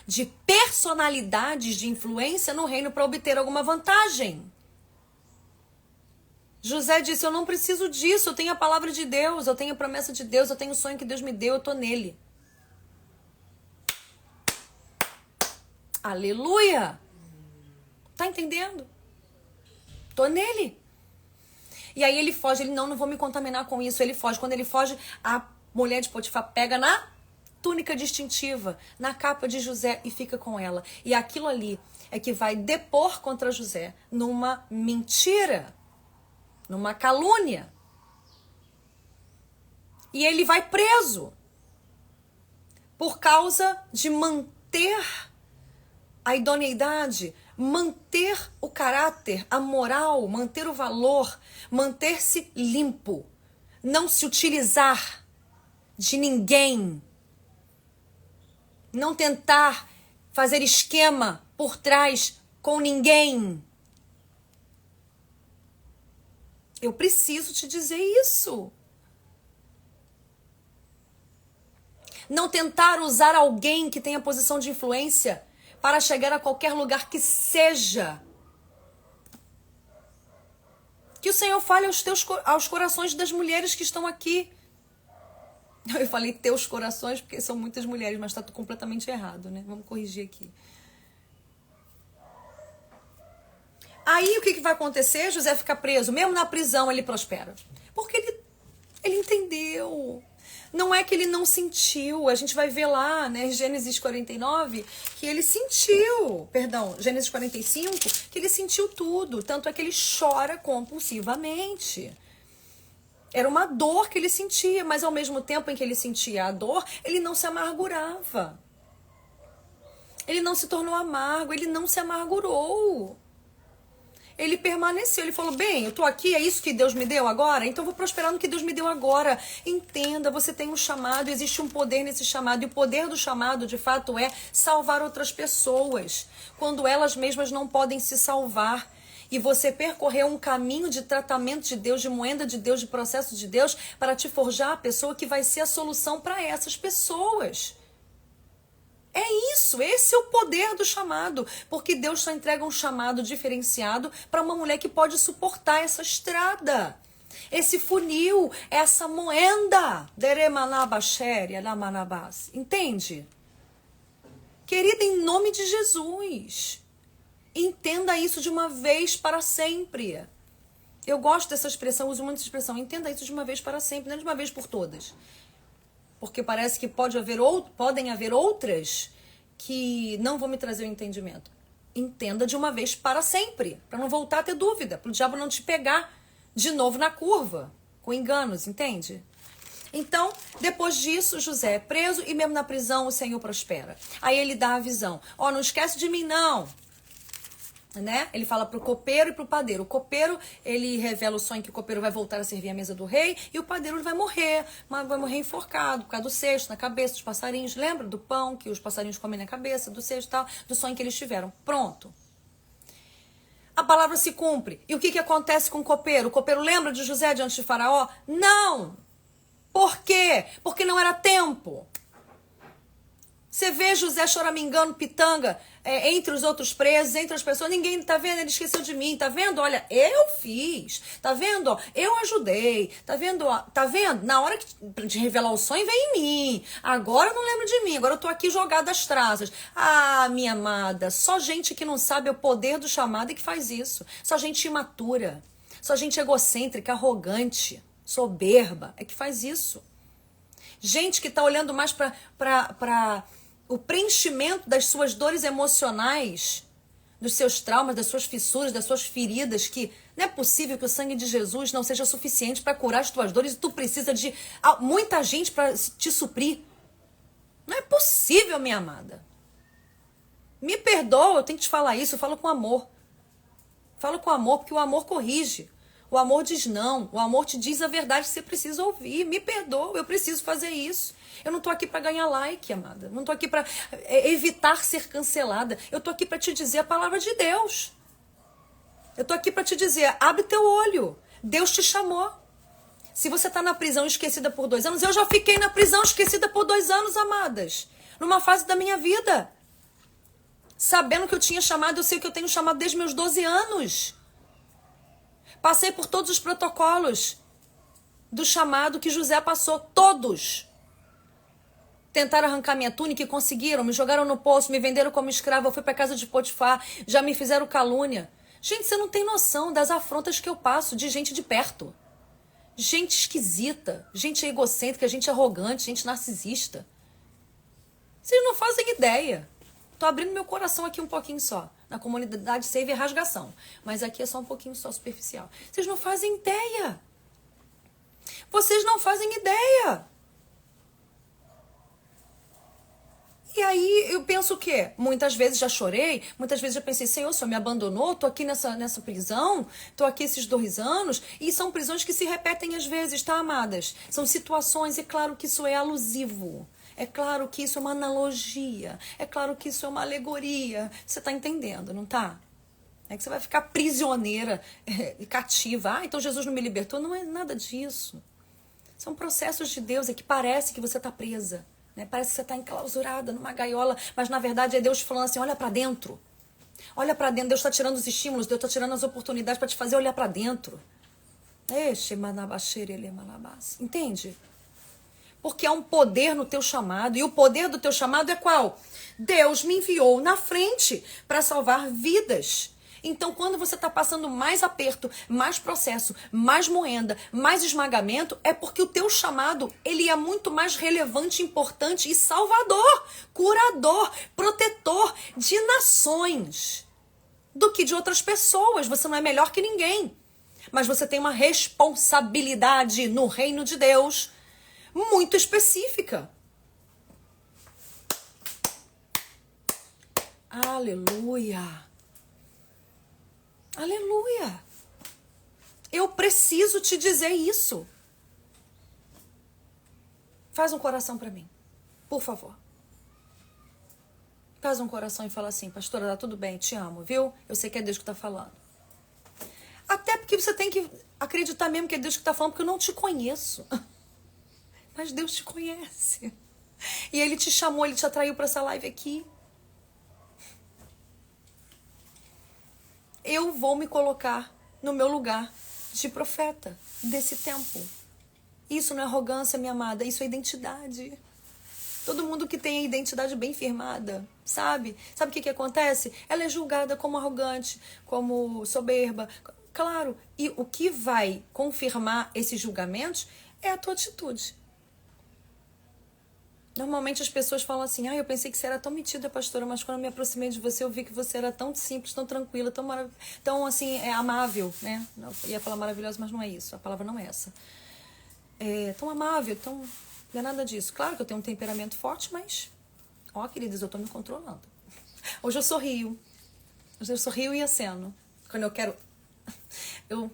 Speaker 1: de personalidades de influência no reino para obter alguma vantagem. José disse: eu não preciso disso, eu tenho a palavra de Deus, eu tenho a promessa de Deus, eu tenho o sonho que Deus me deu, eu tô nele. Aleluia! Tá entendendo? Tô nele. E aí ele foge, ele não vou me contaminar com isso, ele foge. Quando ele foge, a mulher de Potifar pega na túnica distintiva, na capa de José e fica com ela. E aquilo ali é que vai depor contra José numa mentira, numa calúnia. E ele vai preso por causa de manter a idoneidade, manter o caráter, a moral, manter o valor, manter-se limpo, não se utilizar de ninguém, não tentar fazer esquema por trás com ninguém. Eu preciso te dizer isso. Não tentar usar alguém que tenha posição de influência para chegar a qualquer lugar que seja. Que o Senhor fale aos corações das mulheres que estão aqui. Eu falei teus corações porque são muitas mulheres, mas está completamente errado, né? Vamos corrigir aqui. Aí o que vai acontecer? José fica preso. Mesmo na prisão ele prospera. Porque ele entendeu. Não é que ele não sentiu, a gente vai ver lá, né, Gênesis 49, que ele sentiu, perdão, Gênesis 45, que ele sentiu tudo, tanto é que ele chora compulsivamente. Era uma dor que ele sentia, mas ao mesmo tempo em que ele sentia a dor, ele não se amargurava. Ele não se tornou amargo, ele não se amargurou. Ele permaneceu, ele falou, bem, eu tô aqui, é isso que Deus me deu agora? Então eu vou prosperar no que Deus me deu agora. Entenda, você tem um chamado, existe um poder nesse chamado, e o poder do chamado, de fato, é salvar outras pessoas, quando elas mesmas não podem se salvar. E você percorrer um caminho de tratamento de Deus, de moenda de Deus, de processo de Deus, para te forjar a pessoa que vai ser a solução para essas pessoas. É isso, esse é o poder do chamado, porque Deus só entrega um chamado diferenciado para uma mulher que pode suportar essa estrada, esse funil, essa moenda, entende? Querida, em nome de Jesus, entenda isso de uma vez para sempre. Eu gosto dessa expressão, uso muito essa expressão, entenda isso de uma vez para sempre, não de uma vez por todas. Porque parece que podem haver outras que não vão me trazer o entendimento. Entenda de uma vez para sempre, para não voltar a ter dúvida, para o diabo não te pegar de novo na curva, com enganos, entende? Então, depois disso, José é preso e mesmo na prisão o Senhor prospera. Aí ele dá a visão. Ó, não esquece de mim não. Né? Ele fala pro copeiro e pro padeiro. O copeiro, ele revela o sonho que o copeiro vai voltar a servir a mesa do rei, e o padeiro vai morrer enforcado por causa do cesto na cabeça dos passarinhos. Lembra do pão que os passarinhos comem na cabeça, do cesto e tal, do sonho que eles tiveram. Pronto. A palavra se cumpre. E o que acontece com o copeiro? O copeiro lembra de José diante de Faraó? Não! Por quê? Porque não era tempo. Você vê José choramingando, pitanga, entre os outros presos, entre as pessoas, ninguém tá vendo, ele esqueceu de mim, tá vendo? Olha, eu fiz, tá vendo? Eu ajudei, tá vendo? Tá vendo? Na hora de revelar o sonho, vem em mim. Agora não lembro de mim, agora eu tô aqui jogada às traças. Ah, minha amada, só gente que não sabe o poder do chamado é que faz isso. Só gente imatura, só gente egocêntrica, arrogante, soberba, é que faz isso. Gente que tá olhando mais para o preenchimento das suas dores emocionais, dos seus traumas, das suas fissuras, das suas feridas, que não é possível que o sangue de Jesus não seja suficiente para curar as tuas dores e tu precisa de muita gente para te suprir. Não é possível, minha amada. Me perdoa, eu tenho que te falar isso, eu falo com amor. Falo com amor, porque o amor corrige. O amor diz não, o amor te diz a verdade que você precisa ouvir. Me perdoa, eu preciso fazer isso. Eu não tô aqui para ganhar like, amada. Não tô aqui para evitar ser cancelada. Eu tô aqui para te dizer a palavra de Deus. Eu tô aqui para te dizer, abre teu olho. Deus te chamou. Se você tá na prisão esquecida por 2 anos, eu já fiquei na prisão esquecida por 2 anos, amadas. Numa fase da minha vida. Sabendo que eu tinha chamado, eu sei que eu tenho chamado desde meus 12 anos. Passei por todos os protocolos do chamado que José passou, todos. Tentaram arrancar minha túnica e conseguiram, me jogaram no poço, me venderam como escrava, eu fui para casa de Potifar, já me fizeram calúnia. Gente, você não tem noção das afrontas que eu passo de gente de perto. Gente esquisita, gente egocêntrica, gente arrogante, gente narcisista. Vocês não fazem ideia. Tô abrindo meu coração aqui um pouquinho só. Na comunidade Save e Rasgação. Mas aqui é só um pouquinho só superficial. Vocês não fazem ideia. Vocês não fazem ideia. E aí eu penso o quê? Muitas vezes já chorei, muitas vezes já pensei, Senhor, o Senhor me abandonou, tô aqui nessa prisão, tô aqui esses 2 anos, e são prisões que se repetem às vezes, tá, amadas? São situações, é claro que isso é alusivo. É claro que isso é uma analogia. É claro que isso é uma alegoria. Você tá entendendo, não tá? É que você vai ficar prisioneira e cativa. Ah, então Jesus não me libertou. Não é nada disso. São processos de Deus. É que parece que você tá presa. Né? Parece que você tá enclausurada numa gaiola. Mas na verdade é Deus falando assim, olha pra dentro. Olha pra dentro. Deus tá tirando os estímulos. Deus tá tirando as oportunidades para te fazer olhar pra dentro. Entende? Porque há um poder no teu chamado. E o poder do teu chamado é qual? Deus me enviou na frente para salvar vidas. Então, quando você está passando mais aperto, mais processo, mais moenda, mais esmagamento, é porque o teu chamado, ele é muito mais relevante, importante e salvador, curador, protetor de nações do que de outras pessoas. Você não é melhor que ninguém, mas você tem uma responsabilidade no reino de Deus muito específica. Aleluia! Aleluia! Eu preciso te dizer isso. Faz um coração para mim, por favor. Faz um coração e fala assim: pastora, tá tudo bem, te amo, viu? Eu sei que é Deus que tá falando. Até porque você tem que acreditar mesmo que é Deus que tá falando, porque eu não te conheço. Mas Deus te conhece. E Ele te chamou, Ele te atraiu para essa live aqui. Eu vou me colocar no meu lugar de profeta desse tempo. Isso não é arrogância, minha amada, isso é identidade. Todo mundo que tem a identidade bem firmada, sabe? Sabe o que acontece? Ela é julgada como arrogante, como soberba. Claro, e o que vai confirmar esses julgamentos é a tua atitude. Normalmente as pessoas falam assim: eu pensei que você era tão metida, pastora, mas quando eu me aproximei de você, eu vi que você era tão simples, tão tranquila, tão assim, amável, né? Eu ia falar maravilhosa, mas não é isso, a palavra não é essa. Tão amável, tão... Não é nada disso. Claro que eu tenho um temperamento forte, mas... queridas, eu tô me controlando. Hoje eu sorrio. Hoje eu sorrio e aceno. Quando eu quero... Eu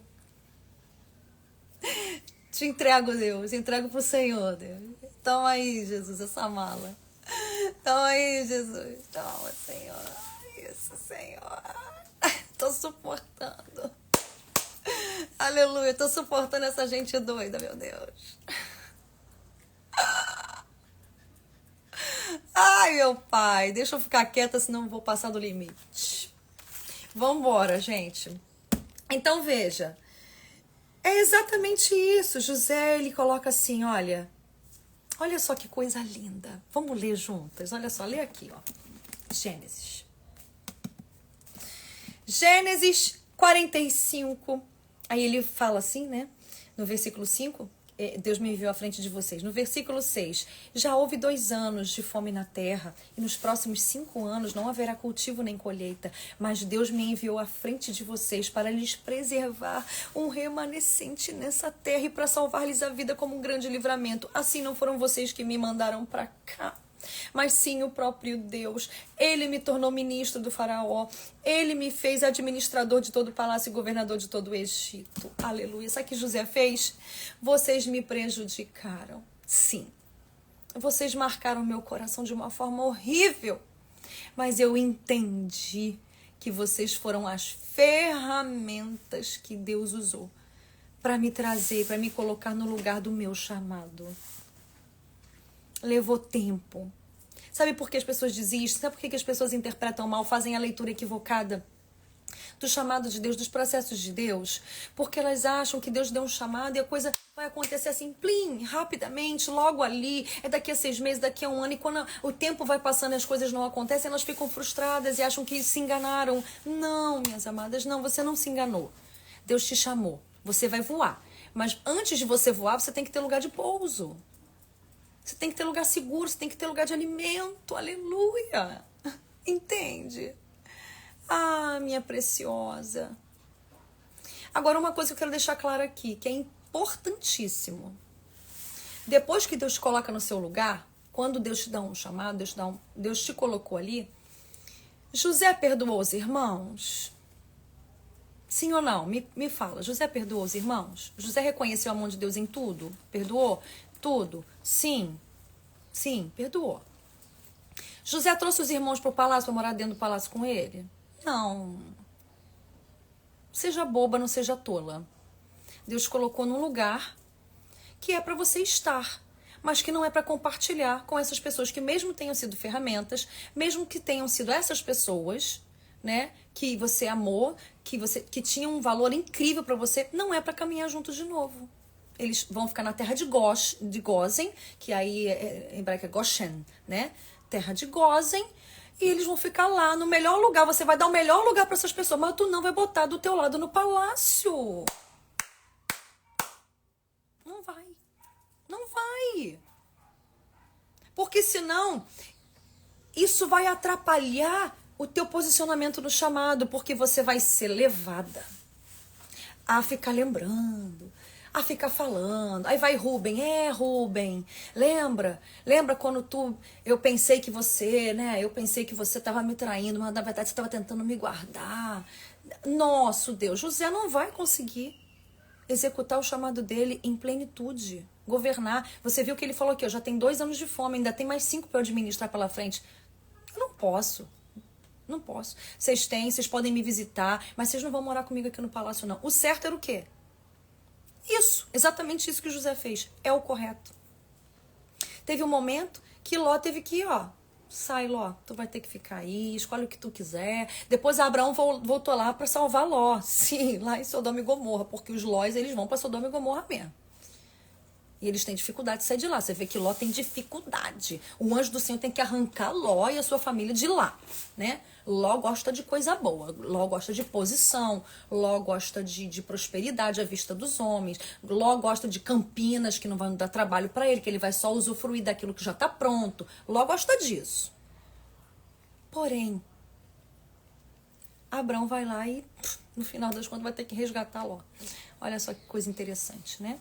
Speaker 1: te entrego, Deus. Entrego pro Senhor, Deus. Toma aí, Jesus, essa mala. Toma aí, Jesus. Toma, Senhor. Isso, Senhor. Tô suportando. Aleluia. Tô suportando essa gente doida, meu Deus. Ai, meu pai. Deixa eu ficar quieta, senão eu vou passar do limite. Vambora, gente. Então, veja. É exatamente isso. José, ele coloca assim, olha só que coisa linda. Vamos ler juntas. Olha só, lê aqui, ó. Gênesis 45. Aí ele fala assim, né? No versículo 5, Deus me enviou à frente de vocês. No versículo 6, já houve 2 anos de fome na terra, e nos próximos 5 anos não haverá cultivo nem colheita, mas Deus me enviou à frente de vocês para lhes preservar um remanescente nessa terra e para salvar-lhes a vida como um grande livramento. Assim não foram vocês que me mandaram para cá, mas sim o próprio Deus. Ele me tornou ministro do faraó. Ele me fez administrador de todo o palácio e governador de todo o Egito. Aleluia. Sabe o que José fez? Vocês me prejudicaram. Sim. Vocês marcaram meu coração de uma forma horrível. Mas eu entendi que vocês foram as ferramentas que Deus usou para me trazer, para me colocar no lugar do meu chamado. Levou tempo. Sabe por que as pessoas desistem? Sabe por que as pessoas interpretam mal, fazem a leitura equivocada do chamado de Deus, dos processos de Deus? Porque elas acham que Deus deu um chamado e a coisa vai acontecer assim, plim, rapidamente, logo ali, daqui a 6 meses, daqui a 1 ano, e quando o tempo vai passando e as coisas não acontecem, elas ficam frustradas e acham que se enganaram. Não, minhas amadas, não, você não se enganou. Deus te chamou, você vai voar. Mas antes de você voar, você tem que ter lugar de pouso. Você tem que ter lugar seguro, você tem que ter lugar de alimento. Aleluia! Entende? Ah, minha preciosa. Agora, uma coisa que eu quero deixar clara aqui, que é importantíssimo. Depois que Deus te coloca no seu lugar, quando Deus te dá um chamado, Deus te colocou ali, José perdoou os irmãos? Sim ou não? Me fala. José perdoou os irmãos? José reconheceu a mão de Deus em tudo? Perdoou? Tudo? Sim, perdoou. José trouxe os irmãos para o palácio, para morar dentro do palácio com ele? Não. Seja boba, não seja tola. Deus colocou num lugar que é para você estar, mas que não é para compartilhar com essas pessoas que mesmo tenham sido ferramentas, mesmo que tenham sido essas pessoas, né, que você amou, que tinham um valor incrível para você, não é para caminhar junto de novo. Eles vão ficar na terra de Gozen, que aí em hebraico é Goshen, né? Terra de Gozen, E eles vão ficar lá no melhor lugar. Você vai dar o melhor lugar para essas pessoas, mas tu não vai botar do teu lado no palácio. Não vai. Não vai. Porque senão, isso vai atrapalhar o teu posicionamento no chamado, porque você vai ser levada a ficar lembrando, a ficar falando. Aí vai Rubem, Rubem, lembra quando eu pensei que você, né, eu pensei que você estava me traindo, mas na verdade você estava tentando me guardar. Nosso Deus, José não vai conseguir executar o chamado dele em plenitude, governar. Você viu que ele falou aqui, já tem 2 anos de fome, ainda tem mais 5 para eu administrar pela frente. Eu não posso. Não posso. Vocês podem me visitar, mas vocês não vão morar comigo aqui no palácio, não. O certo era o quê? Isso, exatamente isso que José fez. É o correto. Teve um momento que Ló teve que, sai Ló, tu vai ter que ficar aí, escolhe o que tu quiser. Depois Abraão voltou lá para salvar Ló. Sim, lá em Sodoma e Gomorra, porque os Lós, eles vão para Sodoma e Gomorra mesmo. E eles têm dificuldade de sair de lá. Você vê que Ló tem dificuldade. O anjo do Senhor tem que arrancar Ló e a sua família de lá, né? Ló gosta de coisa boa. Ló gosta de posição. Ló gosta de prosperidade à vista dos homens. Ló gosta de Campinas, que não vai dar trabalho para ele, que ele vai só usufruir daquilo que já está pronto. Ló gosta disso. Porém, Abraão vai lá e, no final das contas, vai ter que resgatar Ló. Olha só que coisa interessante, né?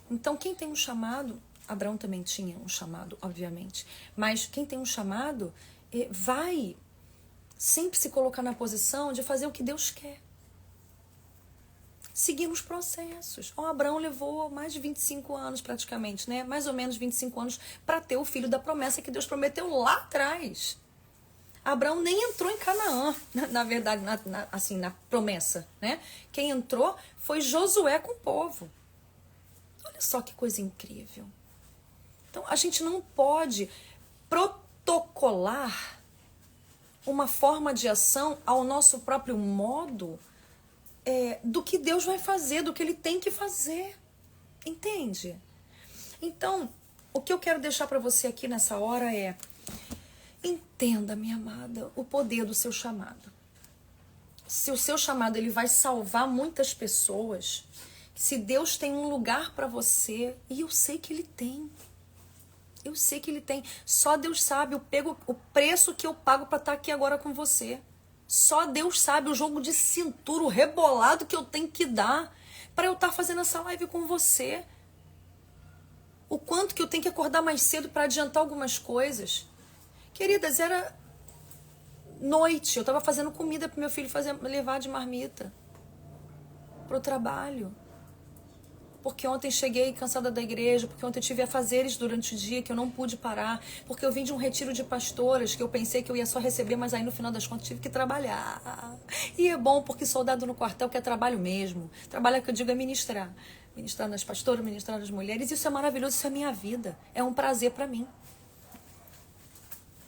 Speaker 1: Então, quem tem um chamado, Abraão também tinha um chamado, obviamente, mas quem tem um chamado vai sempre se colocar na posição de fazer o que Deus quer. Seguir os processos. Abraão levou mais de 25 anos praticamente, né? Mais ou menos 25 anos para ter o filho da promessa que Deus prometeu lá atrás. Abraão nem entrou em Canaã, na verdade, na promessa, né? Quem entrou foi Josué com o povo. Olha só que coisa incrível. Então, a gente não pode protocolar uma forma de ação ao nosso próprio modo do que Deus vai fazer, do que Ele tem que fazer. Entende? Então, o que eu quero deixar para você aqui nessa hora é: entenda, minha amada, o poder do seu chamado. Se o seu chamado ele vai salvar muitas pessoas, se Deus tem um lugar para você, e eu sei que Ele tem. Eu sei que Ele tem. Só Deus sabe o preço que eu pago para estar aqui agora com você. Só Deus sabe o jogo de cintura, o rebolado que eu tenho que dar para eu estar fazendo essa live com você. O quanto que eu tenho que acordar mais cedo para adiantar algumas coisas. Queridas, era noite. Eu estava fazendo comida para meu filho levar de marmita para o trabalho. Porque ontem cheguei cansada da igreja, porque ontem eu tive afazeres durante o dia que eu não pude parar, porque eu vim de um retiro de pastoras que eu pensei que eu ia só receber, mas aí no final das contas tive que trabalhar. E é bom porque soldado no quartel quer trabalho mesmo. Trabalho que eu digo é ministrar. Ministrar nas pastoras, ministrar nas mulheres, isso é maravilhoso, isso é minha vida. É um prazer para mim.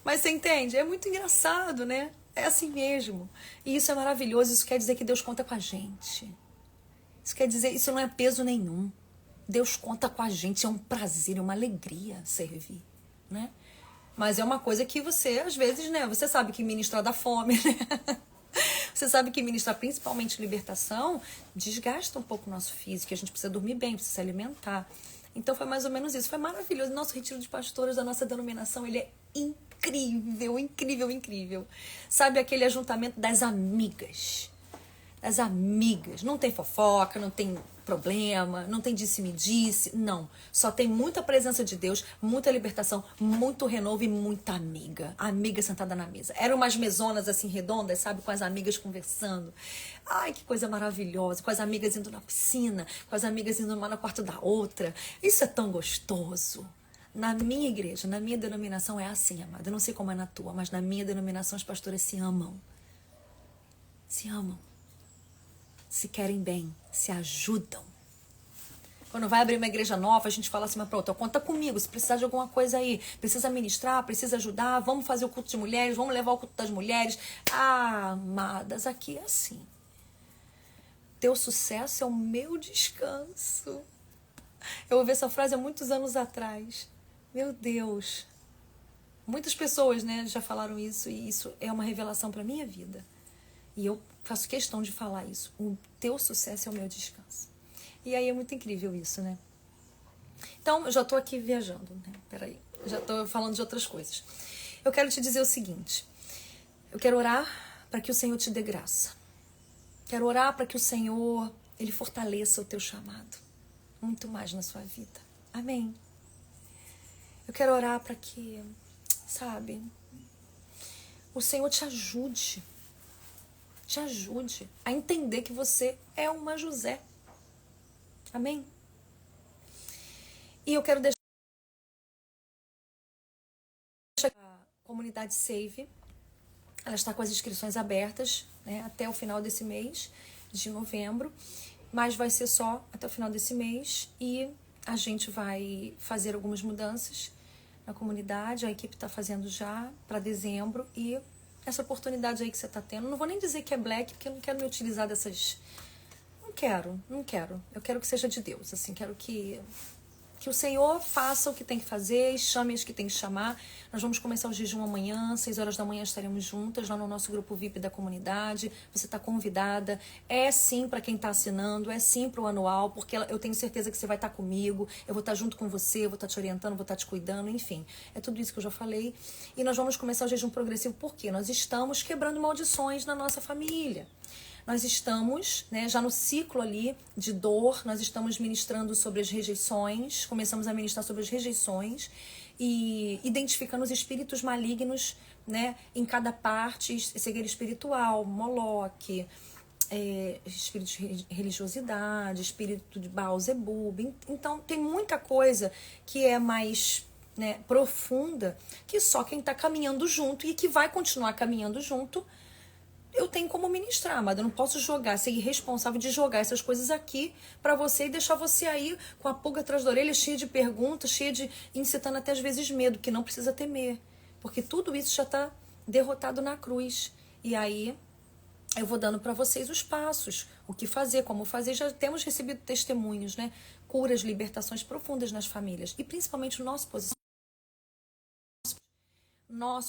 Speaker 1: Mas você entende? É muito engraçado, né? É assim mesmo. E isso é maravilhoso, isso quer dizer que Deus conta com a gente. Isso quer dizer, isso não é peso nenhum. Deus conta com a gente, é um prazer, é uma alegria servir, né? Mas é uma coisa que você, às vezes, né? Você sabe que ministrar dá fome, né? Você sabe que ministrar, principalmente libertação, desgasta um pouco o nosso físico, a gente precisa dormir bem, precisa se alimentar. Então foi mais ou menos isso, foi maravilhoso. Nosso retiro de pastores, da nossa denominação, ele é incrível, incrível, incrível. Sabe aquele ajuntamento das amigas? Das amigas. Não tem fofoca, não tem problema, não tem disse-me-disse, não. Só tem muita presença de Deus, muita libertação, muito renovo e muita amiga. Amiga sentada na mesa. Eram umas mesonas assim redondas, sabe? Com as amigas conversando. Ai, que coisa maravilhosa. Com as amigas indo na piscina, com as amigas indo uma no quarto da outra. Isso é tão gostoso. Na minha igreja, na minha denominação é assim, amada. Eu não sei como é na tua, mas na minha denominação as pastoras se amam. Se amam. Se querem bem, se ajudam. Quando vai abrir uma igreja nova, a gente fala assim, mas pronto, conta comigo, se precisar de alguma coisa aí, precisa ministrar, precisa ajudar, vamos fazer o culto de mulheres, vamos levar o culto das mulheres. Ah, amadas, aqui é assim. Teu sucesso é o meu descanso. Eu ouvi essa frase há muitos anos atrás. Meu Deus, Muitas pessoas, né, já falaram isso, e isso é uma revelação para minha vida. E eu faço questão de falar isso. O teu sucesso é o meu descanso. E aí é muito incrível isso, né? Então, eu já tô aqui viajando, né? Peraí, já tô falando de outras coisas. Eu quero te dizer o seguinte. Eu quero orar para que o Senhor te dê graça. Quero orar para que o Senhor, Ele fortaleça o teu chamado. Muito mais na sua vida. Amém. Eu quero orar para que, sabe, o Senhor te ajude a entender que você é uma José. Amém? E eu quero deixar a comunidade Save, ela está com as inscrições abertas, né, até o final desse mês de novembro, mas vai ser só até o final desse mês e a gente vai fazer algumas mudanças na comunidade, a equipe está fazendo já para dezembro e essa oportunidade aí que você está tendo, não vou nem dizer que é black, porque eu não quero me utilizar dessas... Não quero. Eu quero que seja de Deus, assim, quero que o Senhor faça o que tem que fazer e chame os que tem que chamar. Nós vamos começar o jejum amanhã, 6 horas da manhã estaremos juntas lá no nosso grupo VIP da comunidade. Você está convidada. É sim para quem está assinando, é sim para o anual, porque eu tenho certeza que você vai estar comigo, eu vou estar junto com você, eu vou estar te orientando, vou estar te cuidando, enfim. É tudo isso que eu já falei. E nós vamos começar o jejum progressivo porque nós estamos quebrando maldições na nossa família. Nós estamos, né, já no ciclo ali de dor, nós estamos ministrando sobre as rejeições, começamos a ministrar sobre as rejeições e identificando os espíritos malignos, né, em cada parte, cegueira espiritual, Moloque, espírito de religiosidade, espírito de Baal-Zebub. Então tem muita coisa que é mais, né, profunda, que só quem está caminhando junto e que vai continuar caminhando junto eu tenho como ministrar, mas eu não posso ser irresponsável de jogar essas coisas aqui pra você e deixar você aí com a pulga atrás da orelha, cheia de perguntas, incitando até às vezes medo, que não precisa temer, porque tudo isso já tá derrotado na cruz. E aí eu vou dando pra vocês os passos, o que fazer, como fazer. Já temos recebido testemunhos, né? Curas, libertações profundas nas famílias e principalmente o nosso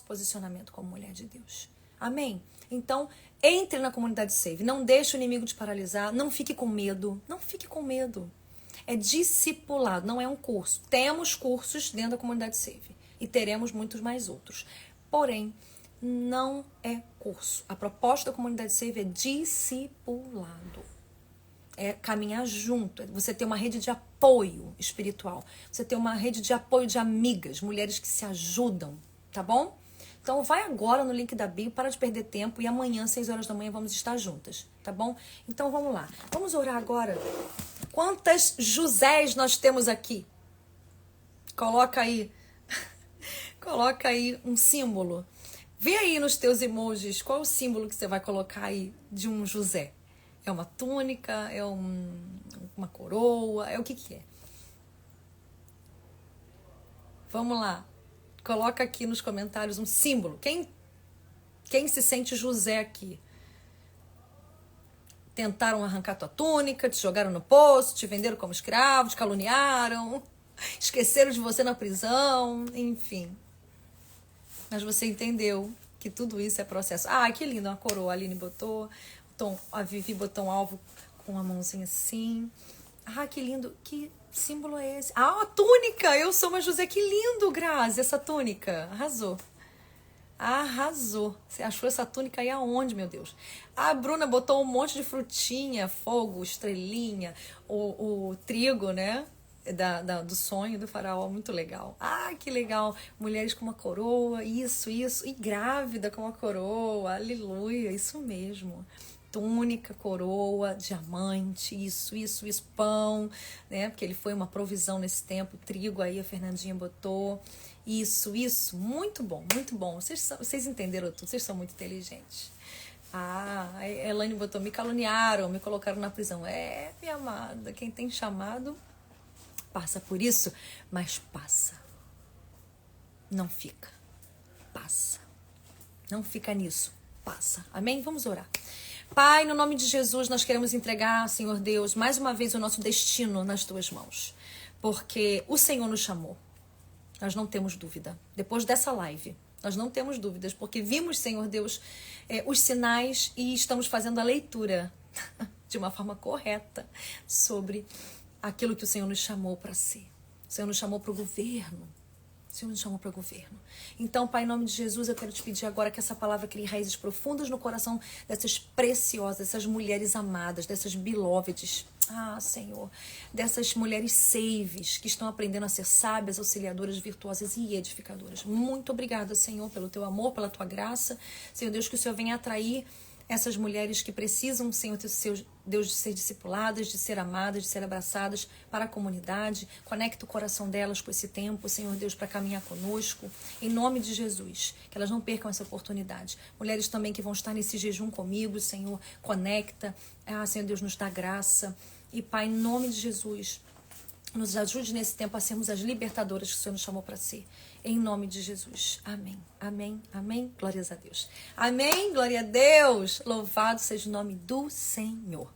Speaker 1: posicionamento como mulher de Deus. Amém? Então, entre na comunidade Save. Não deixe o inimigo te paralisar. Não fique com medo. Não fique com medo. É discipulado, não é um curso. Temos cursos dentro da comunidade Save. E teremos muitos mais outros. Porém, não é curso. A proposta da comunidade Save é discipulado. É caminhar junto. É você ter uma rede de apoio espiritual. Você ter uma rede de apoio de amigas, mulheres que se ajudam. Tá bom? Então vai agora no link da bio, para de perder tempo e amanhã, 6 horas da manhã, vamos estar juntas, tá bom? Então vamos lá. Vamos orar agora. Quantas Josés nós temos aqui? Coloca aí. Coloca aí um símbolo. Vê aí nos teus emojis qual é o símbolo que você vai colocar aí de um José. É uma túnica? É uma coroa? É o que que é? Vamos lá. Coloca aqui nos comentários um símbolo. Quem se sente José aqui? Tentaram arrancar tua túnica, te jogaram no poço, te venderam como escravo, te caluniaram, esqueceram de você na prisão, enfim. Mas você entendeu que tudo isso é processo. Ah, que lindo, uma coroa. A Aline botou, a Vivi botou um alvo com a mãozinha assim. Ah, que lindo. Que símbolo é esse? Ah, a túnica! Eu sou uma José. Que lindo, Grazi, essa túnica. Arrasou. Arrasou. Você achou essa túnica aí aonde, meu Deus? A Bruna botou um monte de frutinha, fogo, estrelinha, o trigo, né? Do sonho do faraó, muito legal. Ah, que legal. Mulheres com uma coroa, isso. E grávida com uma coroa, aleluia, isso mesmo. Túnica, coroa, diamante, isso, pão, né? Porque ele foi uma provisão nesse tempo, trigo aí a Fernandinha botou, isso, muito bom, muito bom. Vocês entenderam tudo, vocês são muito inteligentes. Ah, a Elaine botou, me caluniaram, me colocaram na prisão. É, minha amada, quem tem chamado passa por isso, mas passa. Não fica, passa. Não fica nisso, passa. Amém? Vamos orar. Pai, no nome de Jesus, nós queremos entregar, Senhor Deus, mais uma vez o nosso destino nas tuas mãos. Porque o Senhor nos chamou. Nós não temos dúvida. Depois dessa live, nós não temos dúvidas, porque vimos, Senhor Deus, os sinais e estamos fazendo a leitura de uma forma correta sobre aquilo que o Senhor nos chamou para ser. O Senhor nos chamou para o governo. O Senhor nos chamou para o governo. Então, Pai, em nome de Jesus, eu quero te pedir agora que essa palavra crie raízes profundas no coração dessas preciosas, dessas mulheres amadas, dessas beloveds. Ah, Senhor, dessas mulheres saves que estão aprendendo a ser sábias, auxiliadoras, virtuosas e edificadoras. Muito obrigada, Senhor, pelo teu amor, pela tua graça. Senhor Deus, que o Senhor venha atrair essas mulheres que precisam, Senhor Deus, de ser discipuladas, de ser amadas, de ser abraçadas para a comunidade. Conecta o coração delas com esse tempo, Senhor Deus, para caminhar conosco. Em nome de Jesus, que elas não percam essa oportunidade. Mulheres também que vão estar nesse jejum comigo, Senhor, conecta. Ah, Senhor Deus, nos dá graça. E, Pai, em nome de Jesus, nos ajude nesse tempo a sermos as libertadoras que o Senhor nos chamou para ser. Em nome de Jesus. Amém. Amém. Amém. Glórias a Deus. Amém. Glória a Deus. Louvado seja o nome do Senhor.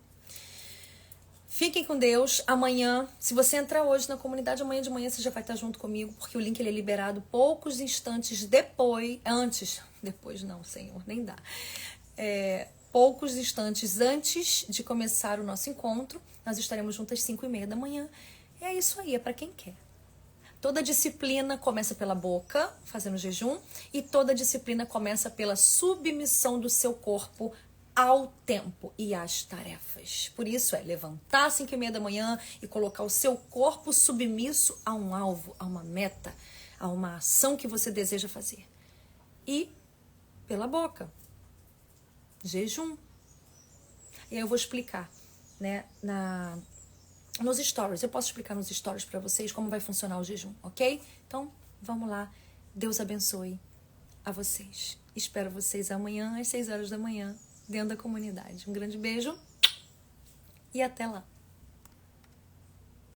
Speaker 1: Fiquem com Deus. Amanhã, se você entrar hoje na comunidade, amanhã de manhã você já vai estar junto comigo, porque o link ele é liberado poucos instantes depois. Depois não, Senhor, nem dá. Poucos instantes antes de começar o nosso encontro. Nós estaremos juntas às 5:30 da manhã. E é isso aí, é para quem quer. Toda disciplina começa pela boca, fazendo jejum, e toda disciplina começa pela submissão do seu corpo ao tempo e às tarefas. Por isso levantar às 5:30 da manhã e colocar o seu corpo submisso a um alvo, a uma meta, a uma ação que você deseja fazer. E pela boca, jejum. E aí eu vou explicar, né, nos stories. Eu posso explicar nos stories para vocês como vai funcionar o jejum, ok? Então, vamos lá. Deus abençoe a vocês. Espero vocês amanhã às 6 horas da manhã, dentro da comunidade. Um grande beijo e até lá.